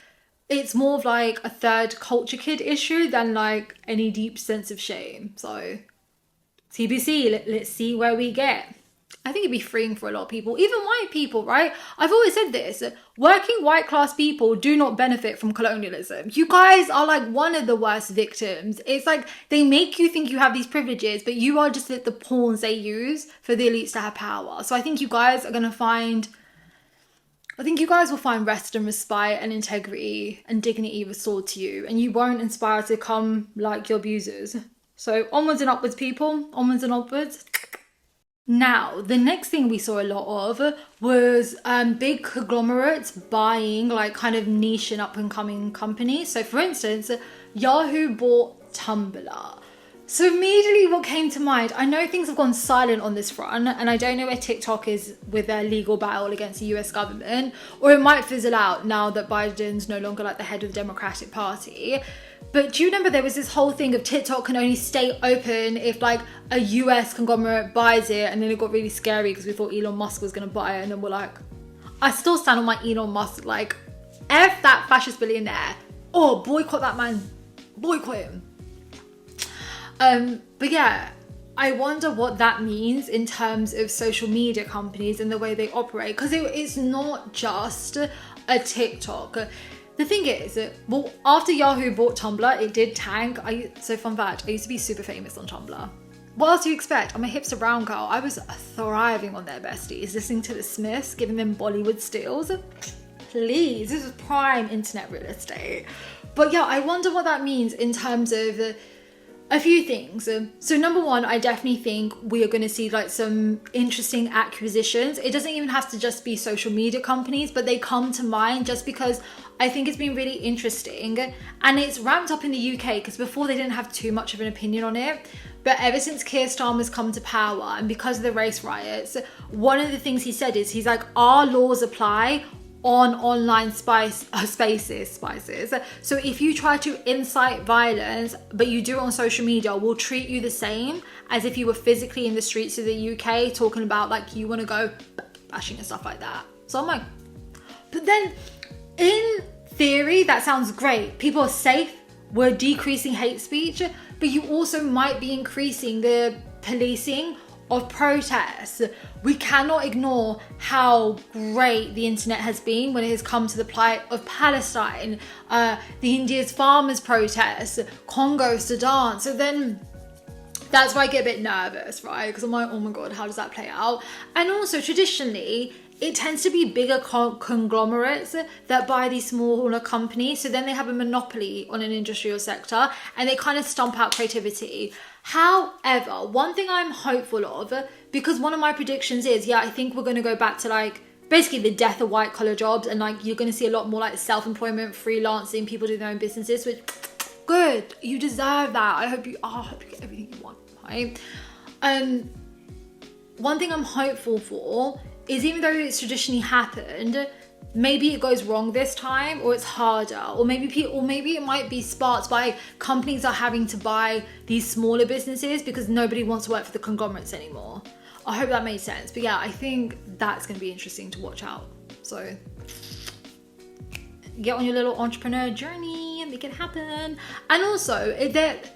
it's more of like a third culture kid issue than like any deep sense of shame. So TBC, let's see where we get. I think it'd be freeing for a lot of people, even white people, right? I've always said this, working white class people do not benefit from colonialism. You guys are like one of the worst victims. It's like they make you think you have these privileges, but you are just the pawns they use for the elites to have power. So I think you guys will find rest and respite and integrity and dignity restored to you, and you won't inspire to come like your abusers. So onwards and upwards, people, onwards and upwards. Now, the next thing we saw a lot of was big conglomerates buying like kind of niche and up and coming companies. So for instance, Yahoo bought Tumblr. So immediately what came to mind, I know things have gone silent on this front, and I don't know where TikTok is with their legal battle against the US government, or it might fizzle out now that Biden's no longer like the head of the Democratic Party. But do you remember there was this whole thing of TikTok can only stay open if like a US conglomerate buys it, and then it got really scary because we thought Elon Musk was going to buy it, and then we're like, I still stand on my Elon Musk, like, F that fascist billionaire. Oh, boycott that man. Boycott him. But yeah, I wonder what that means in terms of social media companies and the way they operate, because it's not just a TikTok. The thing is, well, after Yahoo bought Tumblr, it did tank. So fun fact, I used to be super famous on Tumblr. What else do you expect? I'm a hipster brown girl. I was thriving on their besties, listening to the Smiths, giving them Bollywood steals. Please, this is prime internet real estate. But yeah, I wonder what that means in terms of a few things. So number one, I definitely think we are going to see like some interesting acquisitions. It doesn't even have to just be social media companies, but they come to mind just because I think it's been really interesting, and it's ramped up in the UK because before they didn't have too much of an opinion on it. But ever since Keir Starmer's come to power and because of the race riots, one of the things he said is he's like, our laws apply on online spaces. So if you try to incite violence, but you do it on social media, we'll treat you the same as if you were physically in the streets of the UK talking about like you want to go bashing and stuff like that. So I'm like, but then in theory, that sounds great. People are safe. We're decreasing hate speech, but you also might be increasing the policing of protests. We cannot ignore how great the internet has been when it has come to the plight of Palestine, the India's farmers' protests, Congo, Sudan. So then that's where I get a bit nervous, right? Because I'm like, oh my God, how does that play out? And also traditionally, it tends to be bigger conglomerates that buy these smaller companies. So then they have a monopoly on an industrial sector and they kind of stomp out creativity. However, one thing I'm hopeful of, because one of my predictions is, I think we're going to go back to like basically the death of white collar jobs, and like you're going to see a lot more like self-employment, freelancing, people doing their own businesses, which good, you deserve that. I hope you get everything you want, right? One thing I'm hopeful for is, even though it's traditionally happened, maybe it goes wrong this time, or it's harder, or maybe it might be sparked by companies are having to buy these smaller businesses because nobody wants to work for the conglomerates anymore. I hope that made sense. But yeah, I think that's going to be interesting to watch out. So get on your little entrepreneur journey and make it happen. And also,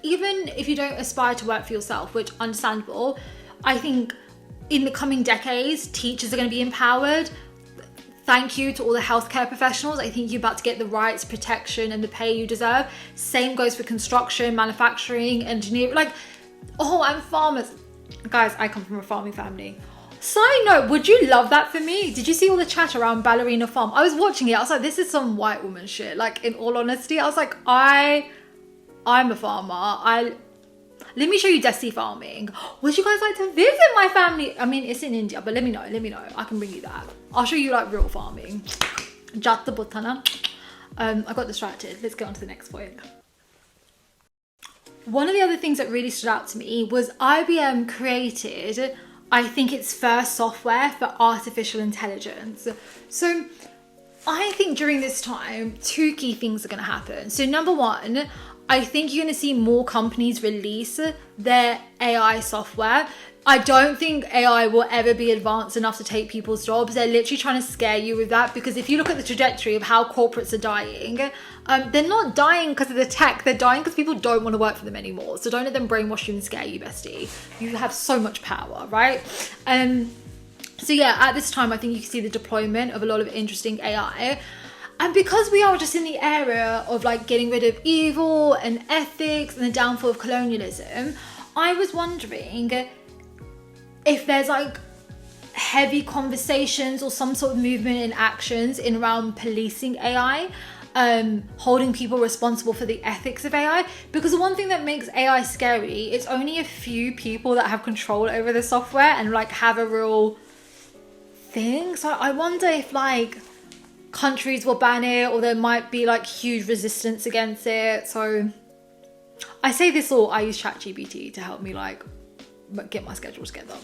even if you don't aspire to work for yourself, which understandable, I think in the coming decades, teachers are going to be empowered. Thank you to all the healthcare professionals. I think you're about to get the rights, protection, and the pay you deserve. Same goes for construction, manufacturing, engineering. And farmers. Guys, I come from a farming family. Side note, would you love that for me? Did you see all the chat around Ballerina Farm? I was watching it. I was like, this is some white woman shit. Like, in all honesty, I was like, I'm a farmer. Let me show you Desi farming. Would you guys like to visit my family? I mean, it's in India, but let me know. I can bring you that. I'll show you like real farming. Jatta butana. I got distracted. Let's get on to the next point. One of the other things that really stood out to me was IBM created, I think, its first software for artificial intelligence. So I think during this time, two key things are going to happen. So number one, I think you're going to see more companies release their AI software. I don't think AI will ever be advanced enough to take people's jobs. They're literally trying to scare you with that, because if you look at the trajectory of how corporates are dying, they're not dying because of the tech. They're dying because people don't want to work for them anymore. So don't let them brainwash you and scare you, bestie. You have so much power, right? So yeah, at this time, I think you can see the deployment of a lot of interesting AI. And because we are just in the area of like getting rid of evil and ethics and the downfall of colonialism, I was wondering if there's like heavy conversations or some sort of movement in actions in around policing AI, holding people responsible for the ethics of AI. Because the one thing that makes AI scary, it's only a few people that have control over the software and like have a real thing. So I wonder if like countries will ban it, or there might be like huge resistance against it. So I say this all, I use ChatGPT to help me like get my schedule together.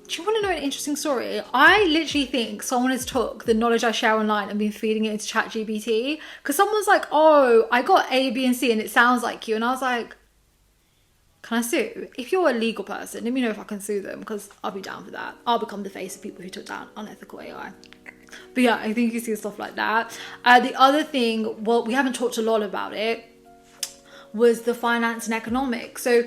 Do you want to know an interesting story? I literally think someone has took the knowledge I share online and been feeding it into ChatGPT, because someone's like, oh, I got A, B and C and it sounds like you. And I was like, can I sue? If you're a legal person, let me know if I can sue them, because I'll be down for that. I'll become the face of people who took down unethical AI. But yeah, I think you see stuff like that. The other thing, well, we haven't talked a lot about it, was the finance and economics. So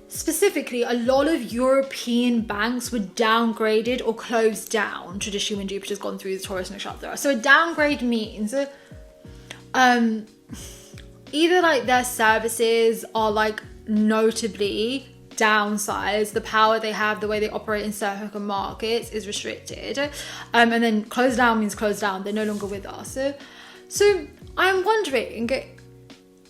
specifically, a lot of European banks were downgraded or closed down traditionally when Jupiter's gone through the Taurus Nakshatras. So a downgrade means either like their services are like notably downsized, the power they have, the way they operate in certain markets is restricted, and then closed down means closed down, they're no longer with us. So I'm wondering,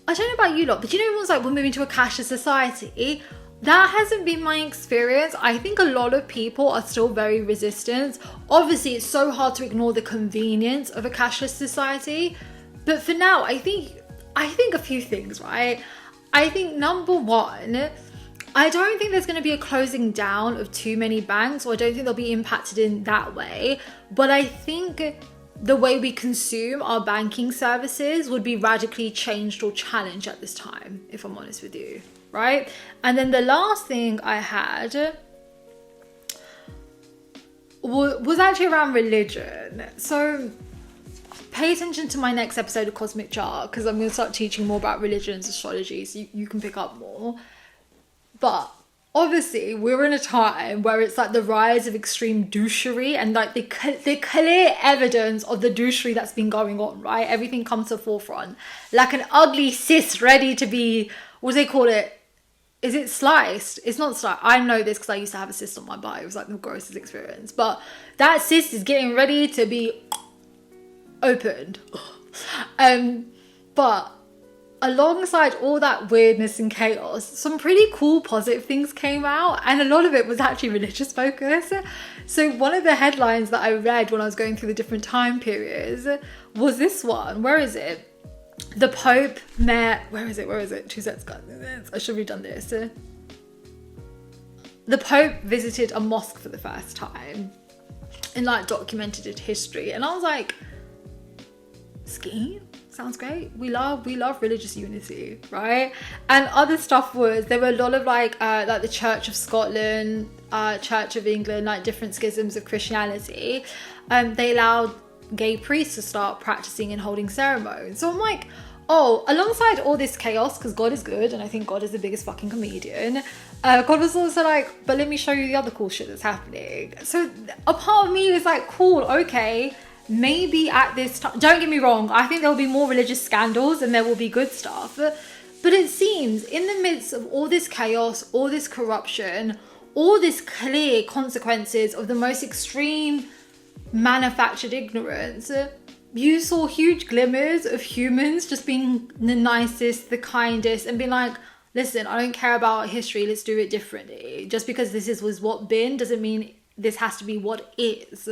I don't know about you lot, but you know, everyone's like, we're moving to a cashless society. That hasn't been my experience. I think a lot of people are still very resistant. Obviously, it's so hard to ignore the convenience of a cashless society. But for now, I think a few things, right? I think number one, I don't think there's going to be a closing down of too many banks, or I don't think they'll be impacted in that way. But I think the way we consume our banking services would be radically changed or challenged at this time, if I'm honest with you, right? And then the last thing I had was actually around religion. So pay attention to my next episode of Cosmic Chart, because I'm going to start teaching more about religions, astrology, so you can pick up more. But obviously, we're in a time where it's like the rise of extreme douchery and like the clear evidence of the douchery that's been going on, right? Everything comes to the forefront. Like an ugly cyst ready to be, what do they call it? Is it sliced? It's not sliced. I know this because I used to have a cyst on my butt. It was like the grossest experience. But that cyst is getting ready to be opened. But alongside all that weirdness and chaos, some pretty cool positive things came out, and a lot of it was actually religious focus. So one of the headlines that I read when I was going through the different time periods was this one. Where is it? The Pope met, where is it? 2 sets, guys. I should have done this. The Pope visited a mosque for the first time and like documented its history, and I was like, scheme? Sounds great. We love religious unity, right? And other stuff was, there were a lot of like the Church of Scotland, Church of England, like different schisms of Christianity. They allowed gay priests to start practicing and holding ceremonies. So I'm like, oh, alongside all this chaos, because God is good, and I think God is the biggest fucking comedian, God was also like, but let me show you the other cool shit that's happening. So a part of me was like, cool, okay, maybe at this time, don't get me wrong, I think there will be more religious scandals and there will be good stuff, but it seems in the midst of all this chaos, all this corruption, all this clear consequences of the most extreme manufactured ignorance, you saw huge glimmers of humans just being the nicest, the kindest, and being like, listen, I don't care about history, let's do it differently. Just because this was what been doesn't mean this has to be what is.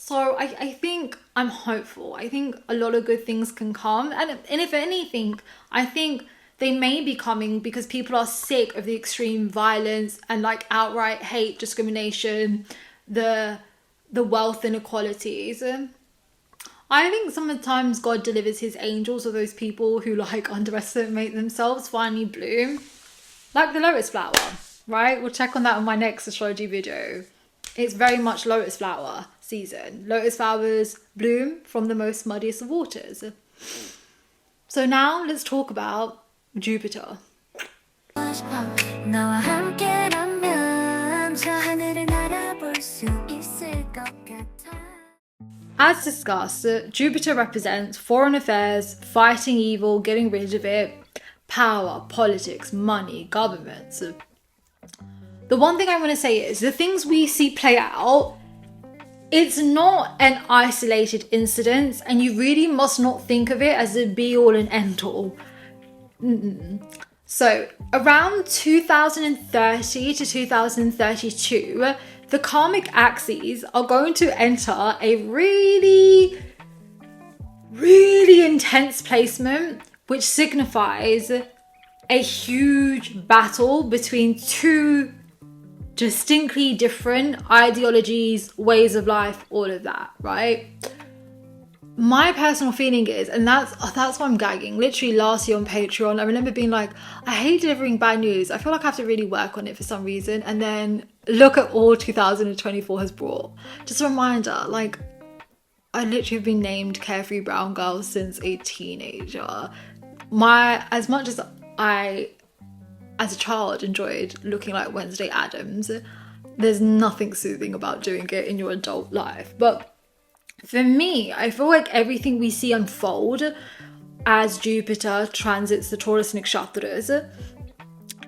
So I think I'm hopeful. I think a lot of good things can come. And if anything, I think they may be coming because people are sick of the extreme violence and like outright hate, discrimination, the the wealth inequalities. I think sometimes God delivers his angels, or those people who like underestimate themselves, finally bloom. Like the lotus flower, right? We'll check on that on my next astrology video. It's very much lotus flower season. Lotus flowers bloom from the most muddiest of waters. So now let's talk about Jupiter. As discussed, Jupiter represents foreign affairs, fighting evil, getting rid of it, power, politics, money, governments. The one thing I want to say is the things we see play out, it's not an isolated incident, and you really must not think of it as a be-all and end-all. So around 2030 to 2032, the karmic axes are going to enter a really, really intense placement, which signifies a huge battle between two distinctly different ideologies, ways of life, all of that, right? My personal feeling is, and that's why I'm gagging. Literally last year on Patreon, I remember being like, I hate delivering bad news. I feel like I have to really work on it for some reason. And then look at all 2024 has brought. Just a reminder, like, I literally have been named Carefree Brown Girl since a teenager. As much as I, as a child, enjoyed looking like Wednesday Addams, there's nothing soothing about doing it in your adult life. But for me, I feel like everything we see unfold as Jupiter transits the Taurus Nakshatras,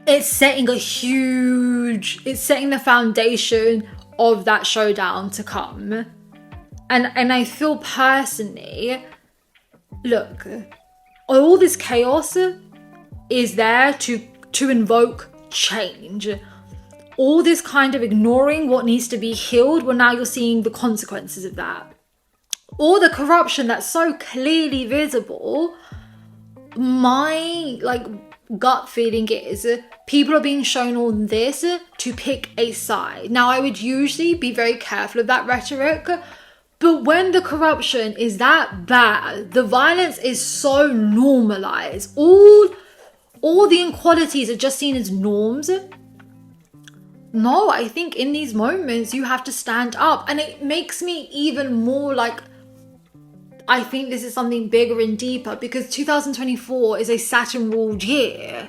it's setting the foundation of that showdown to come. And I feel personally, look, all this chaos is there to invoke change. All this kind of ignoring what needs to be healed, well, now you're seeing the consequences of that. All the corruption that's so clearly visible, my gut feeling is people are being shown all this to pick a side. Now, I would usually be very careful of that rhetoric, but when the corruption is that bad, the violence is so normalized, all the inequalities are just seen as norms. No, I think in these moments you have to stand up, and it makes me even more like, I think this is something bigger and deeper, because 2024 is a Saturn ruled year,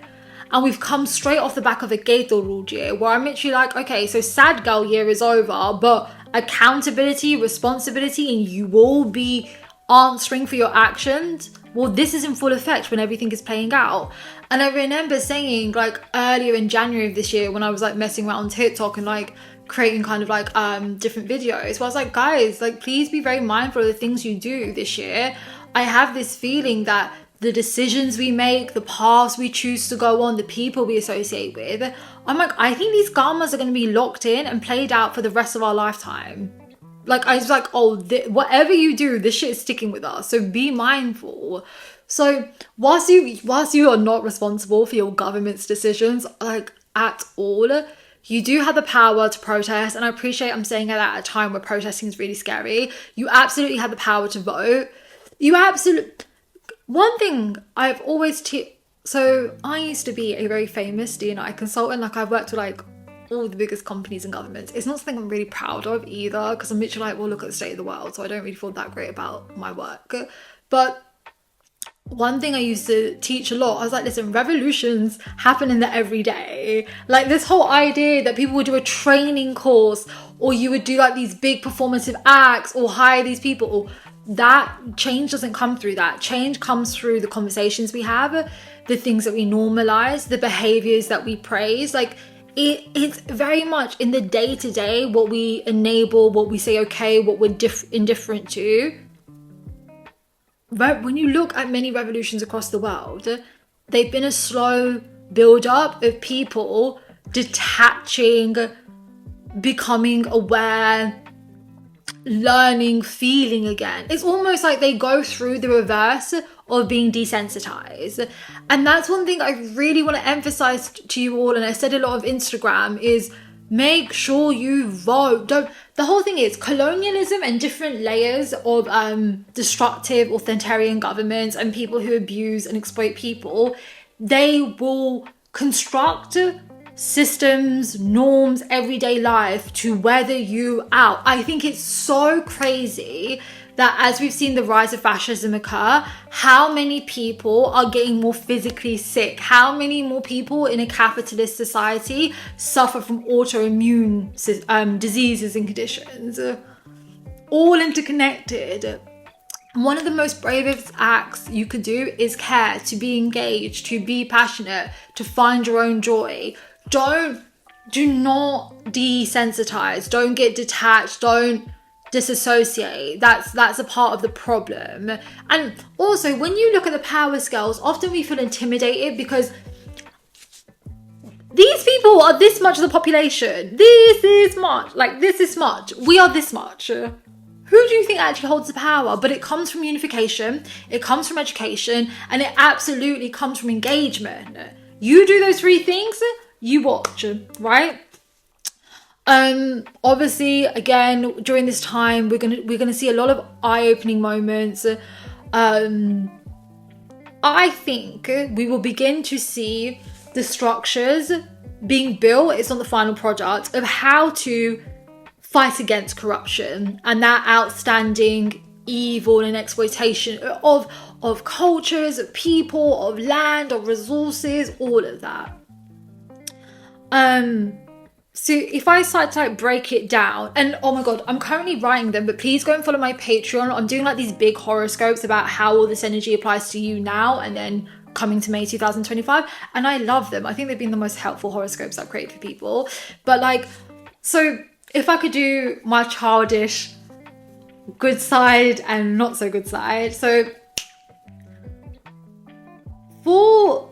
and we've come straight off the back of a Ketu ruled year, where I'm literally like, okay, so sad girl year is over, but accountability, responsibility, and you will be answering for your actions, well, this is in full effect when everything is playing out. And I remember saying, like, earlier in January of this year, when I was like messing around on TikTok and like creating kind of like different videos, where I was like, guys, like, please be very mindful of the things you do this year. I have this feeling that the decisions we make, the paths we choose to go on, the people we associate with, I'm like, I think these karmas are going to be locked in and played out for the rest of our lifetime. Like, I was like, oh, whatever you do, this shit is sticking with us. So be mindful. So whilst you are not responsible for your government's decisions, like, at all, you do have the power to protest. And I appreciate I'm saying that at a time where protesting is really scary. You absolutely have the power to vote. One thing I've always so I used to be a very famous D&I consultant. Like, I've worked with like all the biggest companies and governments. It's not something I'm really proud of either, because I'm literally like, well, look at the state of the world. So I don't really feel that great about my work. But one thing I used to teach a lot, I was like, listen, revolutions happen in the everyday. Like, this whole idea that people would do a training course, or you would do like these big performative acts, or hire these people, that change doesn't come through that. Change comes through the conversations we have, the things that we normalize, the behaviors that we praise. Like, it's very much in the day-to-day, what we enable, what we say okay, what we're indifferent to. When you look at many revolutions across the world, they've been a slow build-up of people detaching, becoming aware, learning, feeling again. It's almost like they go through the reverse of being desensitized. And that's one thing I really want to emphasize to you all, and I said a lot of Instagram, is make sure you vote. the whole thing is colonialism and different layers of destructive authoritarian governments and people who abuse and exploit people, they will construct systems, norms, everyday life to weather you out. I think it's so crazy that as we've seen the rise of fascism occur, how many people are getting more physically sick? How many more people in a capitalist society suffer from autoimmune diseases and conditions? All interconnected. One of the most bravest acts you could do is care, to be engaged, to be passionate, to find your own joy. Do not desensitize. Don't get detached. Don't disassociate. That's a part of the problem. And also, when you look at the power scales, often we feel intimidated because these people are this much of the population. This is much. Like, this is much. We are this much. Who do you think actually holds the power? But it comes from unification, it comes from education, and it absolutely comes from engagement. You do those three things, you watch, right? Obviously, again, during this time, we're gonna see a lot of eye-opening moments. I think we will begin to see the structures being built. It's not the final product of how to fight against corruption and that outstanding evil and exploitation of cultures, of people, of land, of resources, all of that. So if I start to like break it down, and oh my god, I'm currently writing them, but please go and follow my Patreon. I'm doing like these big horoscopes about how all this energy applies to you now and then coming to May 2025, and I love them. I think they've been the most helpful horoscopes I've created for people. But like, so if I could do my childish good side and not so good side. So for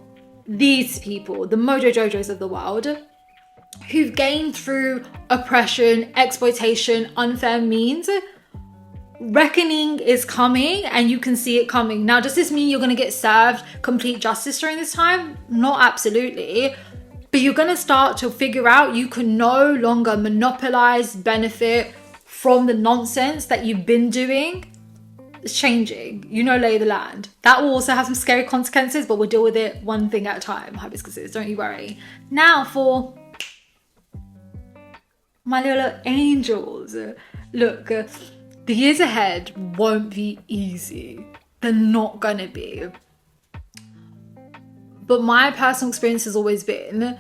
these people, the Mojo Jojos of the world, who've gained through oppression, exploitation, unfair means, reckoning is coming and you can see it coming. Now, does this mean you're going to get served complete justice during this time? Not absolutely. But you're going to start to figure out you can no longer monopolize, benefit from the nonsense that you've been doing. It's changing. Lay of the land. That will also have some scary consequences, but we'll deal with it one thing at a time, hibiscuses. Don't you worry. Now for my little angels. Look, the years ahead won't be easy. They're not gonna be. But my personal experience has always been,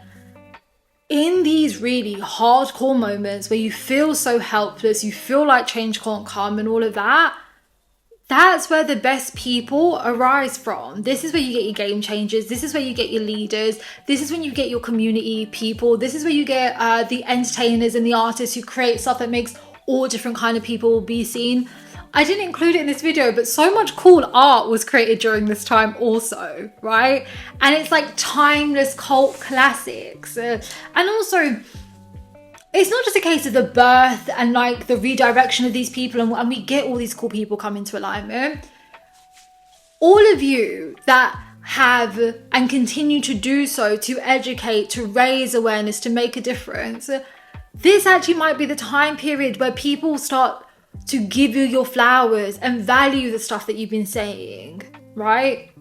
in these really hardcore moments where you feel so helpless, you feel like change can't come and all of that, that's where the best people arise from. This is where you get your game changers. This is where you get your leaders. This is when you get your community people. This is where you get the entertainers and the artists who create stuff that makes all different kind of people be seen. I didn't include it in this video, but so much cool art was created during this time also, right? And it's like timeless cult classics. And also, it's not just a case of the birth and like the redirection of these people and we get all these cool people come into alignment. All of you that have and continue to do so, to educate, to raise awareness, to make a difference, this actually might be the time period where people start to give you your flowers and value the stuff that you've been saying, right?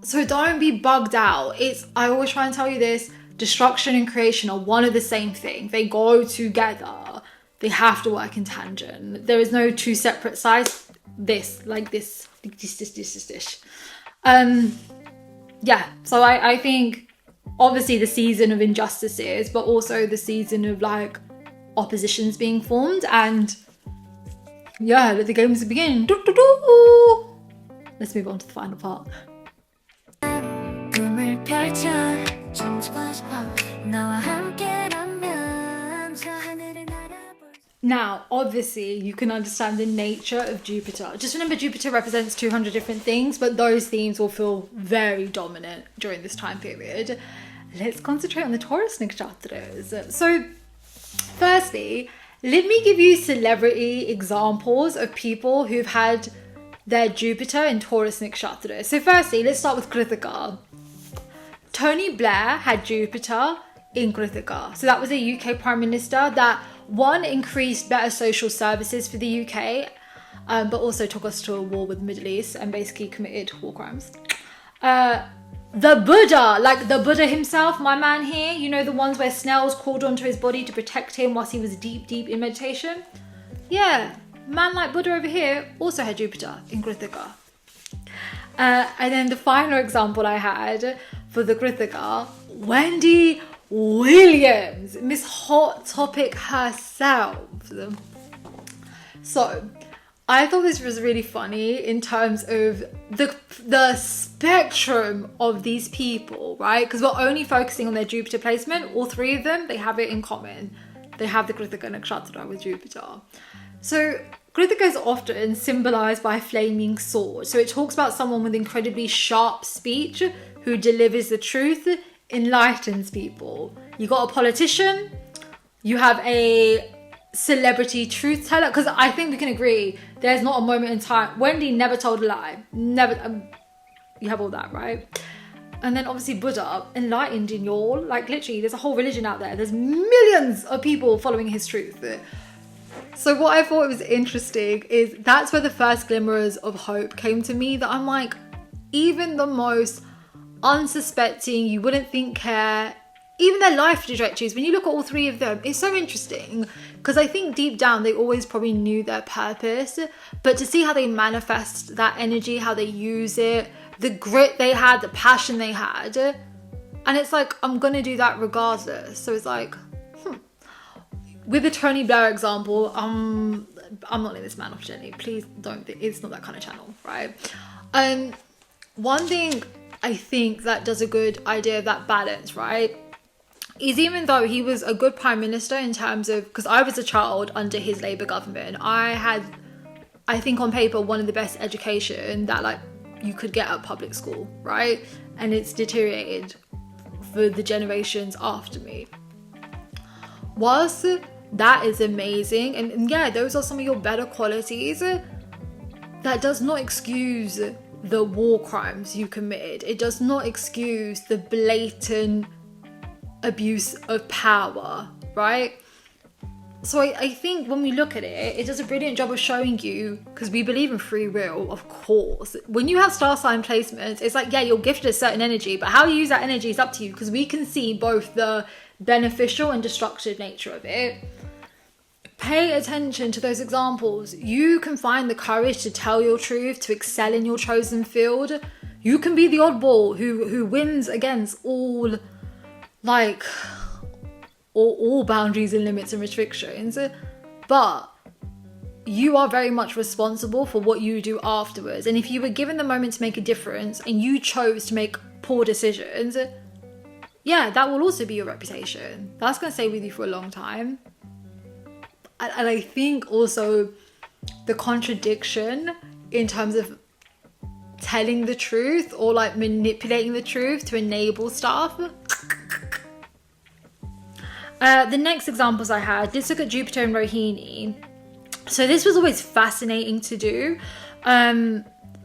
So don't be bugged out. I always try and tell you this, destruction and creation are one of the same thing. They go together. They have to work in tangent. There is no two separate sides. This. Yeah, so I think obviously the season of injustices, but also the season of like oppositions being formed, and yeah, let the games begin. Let's move on to the final part. Now, obviously, you can understand the nature of Jupiter. Just remember, Jupiter represents 200 different things, but those themes will feel very dominant during this time period. Let's concentrate on the Taurus Nakshatras. So, firstly, let me give you celebrity examples of people who've had their Jupiter in Taurus Nakshatras. So, firstly, let's start with Kritikka. Tony Blair had Jupiter in Kritikka. So that was a UK Prime Minister that, one, increased better social services for the UK, but also took us to a war with the Middle East and basically committed war crimes. The Buddha, like the Buddha himself, my man here, you know, the ones where snails crawled onto his body to protect him whilst he was deep in meditation? Yeah, man like Buddha over here also had Jupiter in Kritikka. And then the final example I had for the Kritikka, Wendy Williams, Miss Hot Topic herself. So I thought this was really funny in terms of the spectrum of these people, right? Because we're only focusing on their Jupiter placement. All three of them, they have it in common. They have the Kritikka Nakshatra with Jupiter. So Kritikka is often symbolized by a flaming sword. So it talks about someone with incredibly sharp speech who delivers the truth, enlightens people. You got a politician, you have a celebrity truth teller, because I think we can agree there's not a moment in time. Wendy never told a lie. Never. You have all that, right? And then obviously Buddha, enlightened in your, like literally there's a whole religion out there. There's millions of people following his truth. So what I thought was interesting is that's where the first glimmers of hope came to me, that I'm like, even the most unsuspecting, you wouldn't think care, even their life trajectories, when you look at all three of them, it's so interesting because I think deep down they always probably knew their purpose, but to see how they manifest that energy, how they use it, the grit they had, the passion they had, and it's like, I'm gonna do that regardless. So it's like, with the Tony Blair example, I'm not letting this man off gently. Please don't, it's not that kind of channel, right? One thing I think that does a good idea of that balance, right, is even though he was a good prime minister in terms of, because I was a child under his Labour government, I had, I think on paper, one of the best education that like you could get at public school, right? And it's deteriorated for the generations after me. Whilst that is amazing, and yeah, those are some of your better qualities, that does not excuse the war crimes you committed. It does not excuse the blatant abuse of power, right? So I think when we look at it, it does a brilliant job of showing you, because we believe in free will, of course. When you have star sign placements, it's like, yeah, you're gifted a certain energy, but how you use that energy is up to you, because we can see both the beneficial and destructive nature of it. Pay attention to those examples. You can find the courage to tell your truth, to excel in your chosen field. You can be the oddball who wins against all boundaries and limits and restrictions, but you are very much responsible for what you do afterwards. And if you were given the moment to make a difference and you chose to make poor decisions, yeah, that will also be your reputation. That's going to stay with you for a long time. And I think also the contradiction in terms of telling the truth or like manipulating the truth to enable stuff. The next examples I had, let's look at Jupiter and Rohini. So this was always fascinating to do.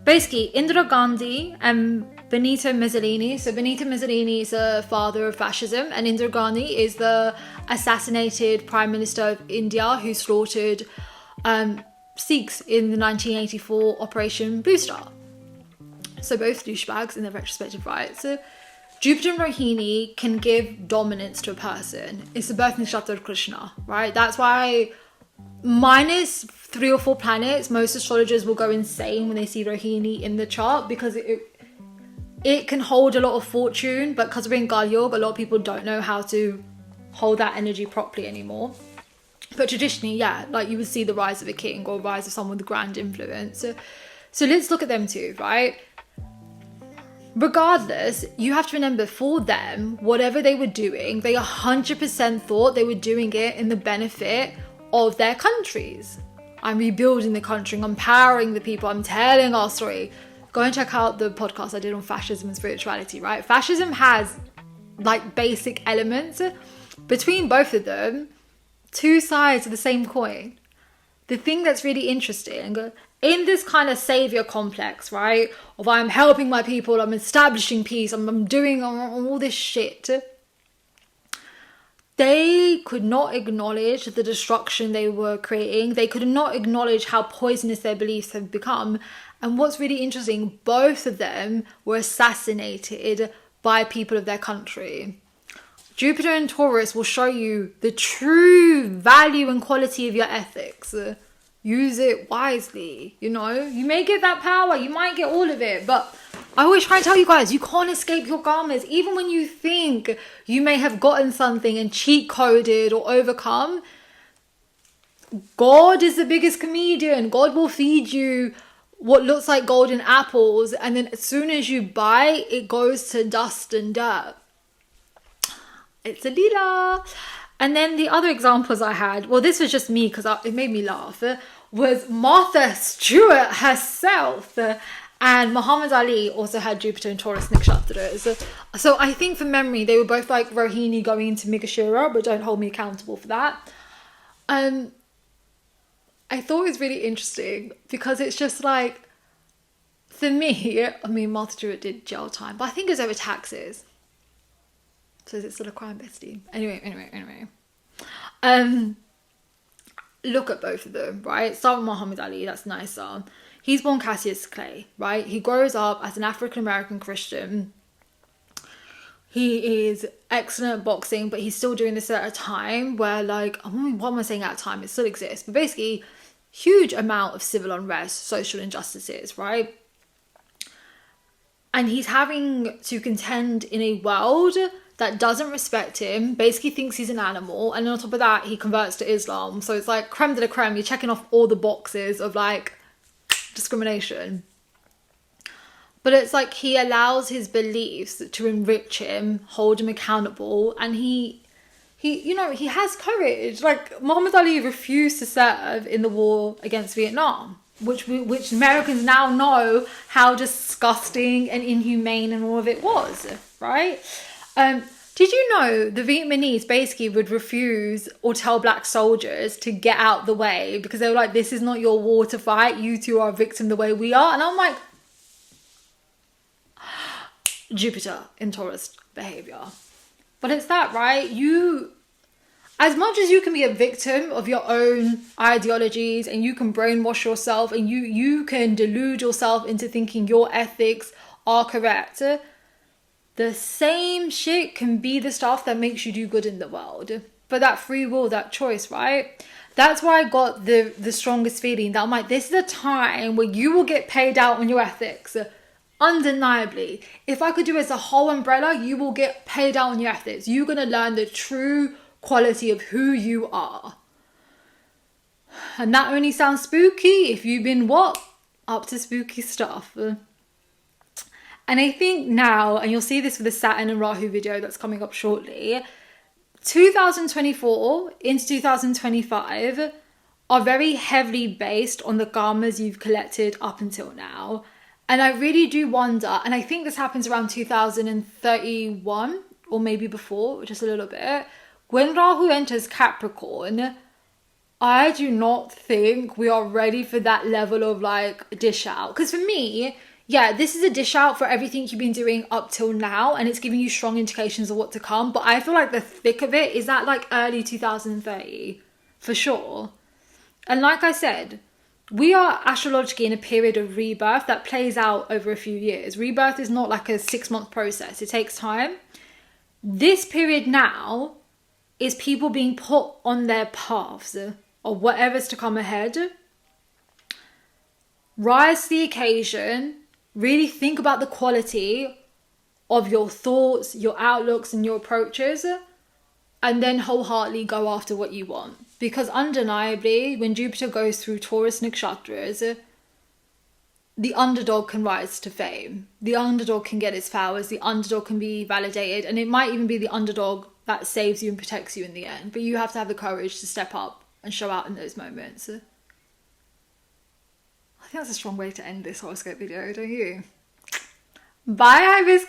Basically, Indira Gandhi and Benito Mussolini. So Benito Mussolini is the father of fascism, and Indira Gandhi is the assassinated Prime Minister of India who slaughtered Sikhs in the 1984 Operation Blue Star. So both douchebags in their retrospective rights. So Jupiter and Rohini can give dominance to a person. It's the birth nakshatra of Krishna, right? That's why minus 3 or 4 planets, most astrologers will go insane when they see Rohini in the chart, because it can hold a lot of fortune, but because we're in Kali Yuga, a lot of people don't know how to hold that energy properly anymore. But traditionally, yeah, like you would see the rise of a king or rise of someone with grand influence. So let's look at them too, right? Regardless, you have to remember, for them, whatever they were doing, they 100% thought they were doing it in the benefit of their countries. I'm rebuilding the country, I'm empowering the people, I'm telling our story. Go and check out the podcast I did on fascism and spirituality, right? Fascism has like basic elements. Between both of them, 2 sides of the same coin. The thing that's really interesting, in this kind of savior complex, right, of I'm helping my people, I'm establishing peace, I'm doing all this shit, they could not acknowledge the destruction they were creating. They could not acknowledge how poisonous their beliefs have become. And what's really interesting, both of them were assassinated by people of their country. Jupiter and Taurus will show you the true value and quality of your ethics. Use it wisely, you know. You may get that power, you might get all of it, but I always try and tell you guys, you can't escape your karmas. Even when you think you may have gotten something and cheat coded or overcome, God is the biggest comedian. God will feed you what looks like golden apples, and then as soon as you bite, it goes to dust and dirt. It's a leela. And then the other examples I had, well, this was just me because it made me laugh, was Martha Stewart herself. And Muhammad Ali also had Jupiter and Taurus Nakshatras. So I think from memory, they were both like Rohini going into Mrigshira, but don't hold me accountable for that. I thought it was really interesting because it's just like, for me, I mean, Martha Stewart did jail time, but I think it was over taxes. So is it still a crime, bestie? Anyway. Look at both of them, right? Start with Muhammad Ali, that's nicer. He's born Cassius Clay, right? He grows up as an African-American Christian. He is excellent at boxing, but he's still doing this at a time where, like, what am I saying at a time? It still exists. But basically, huge amount of civil unrest, social injustices, right? And he's having to contend in a world that doesn't respect him, basically thinks he's an animal. And on top of that, he converts to Islam. So it's like creme de la creme. You're checking off all the boxes of like discrimination. But it's like he allows his beliefs to enrich him, hold him accountable. And he you know, he has courage. Like Muhammad Ali refused to serve in the war against Vietnam, which Americans now know how disgusting and inhumane and all of it was, right? Did you know the Vietnamese basically would refuse or tell black soldiers to get out the way because they were like, this is not your war to fight. You two are a victim the way we are. And I'm like, Jupiter in Taurus behavior. But it's that, right? You, as much as you can be a victim of your own ideologies and you can brainwash yourself and you can delude yourself into thinking your ethics are correct, the same shit can be the stuff that makes you do good in the world. But that free will, that choice, right? That's where I got the strongest feeling that I'm like, this is a time where you will get paid out on your ethics. Undeniably. If I could do it as a whole umbrella, you will get paid out on your ethics. You're going to learn the true quality of who you are. And that only sounds spooky if you've been what? Up to spooky stuff. And I think now, and you'll see this with the Saturn and Rahu video that's coming up shortly, 2024 into 2025 are very heavily based on the karmas you've collected up until now. And I really do wonder, and I think this happens around 2031 or maybe before, just a little bit. When Rahu enters Capricorn, I do not think we are ready for that level of like dish out. Because for me, yeah, this is a dish out for everything you've been doing up till now, and it's giving you strong indications of what to come. But I feel like the thick of it is at like early 2030, for sure. And like I said, we are astrologically in a period of rebirth that plays out over a few years. Rebirth is not like a 6-month process. It takes time. This period now is people being put on their paths or whatever's to come ahead. Rise to the occasion. Really think about the quality of your thoughts, your outlooks, and your approaches, and then wholeheartedly go after what you want. Because undeniably, when Jupiter goes through Taurus Nakshatras, the underdog can rise to fame. The underdog can get its flowers. The underdog can be validated. And it might even be the underdog that saves you and protects you in the end. But you have to have the courage to step up and show out in those moments. I think that's a strong way to end this horoscope video, don't you? Bye, Hibiscus!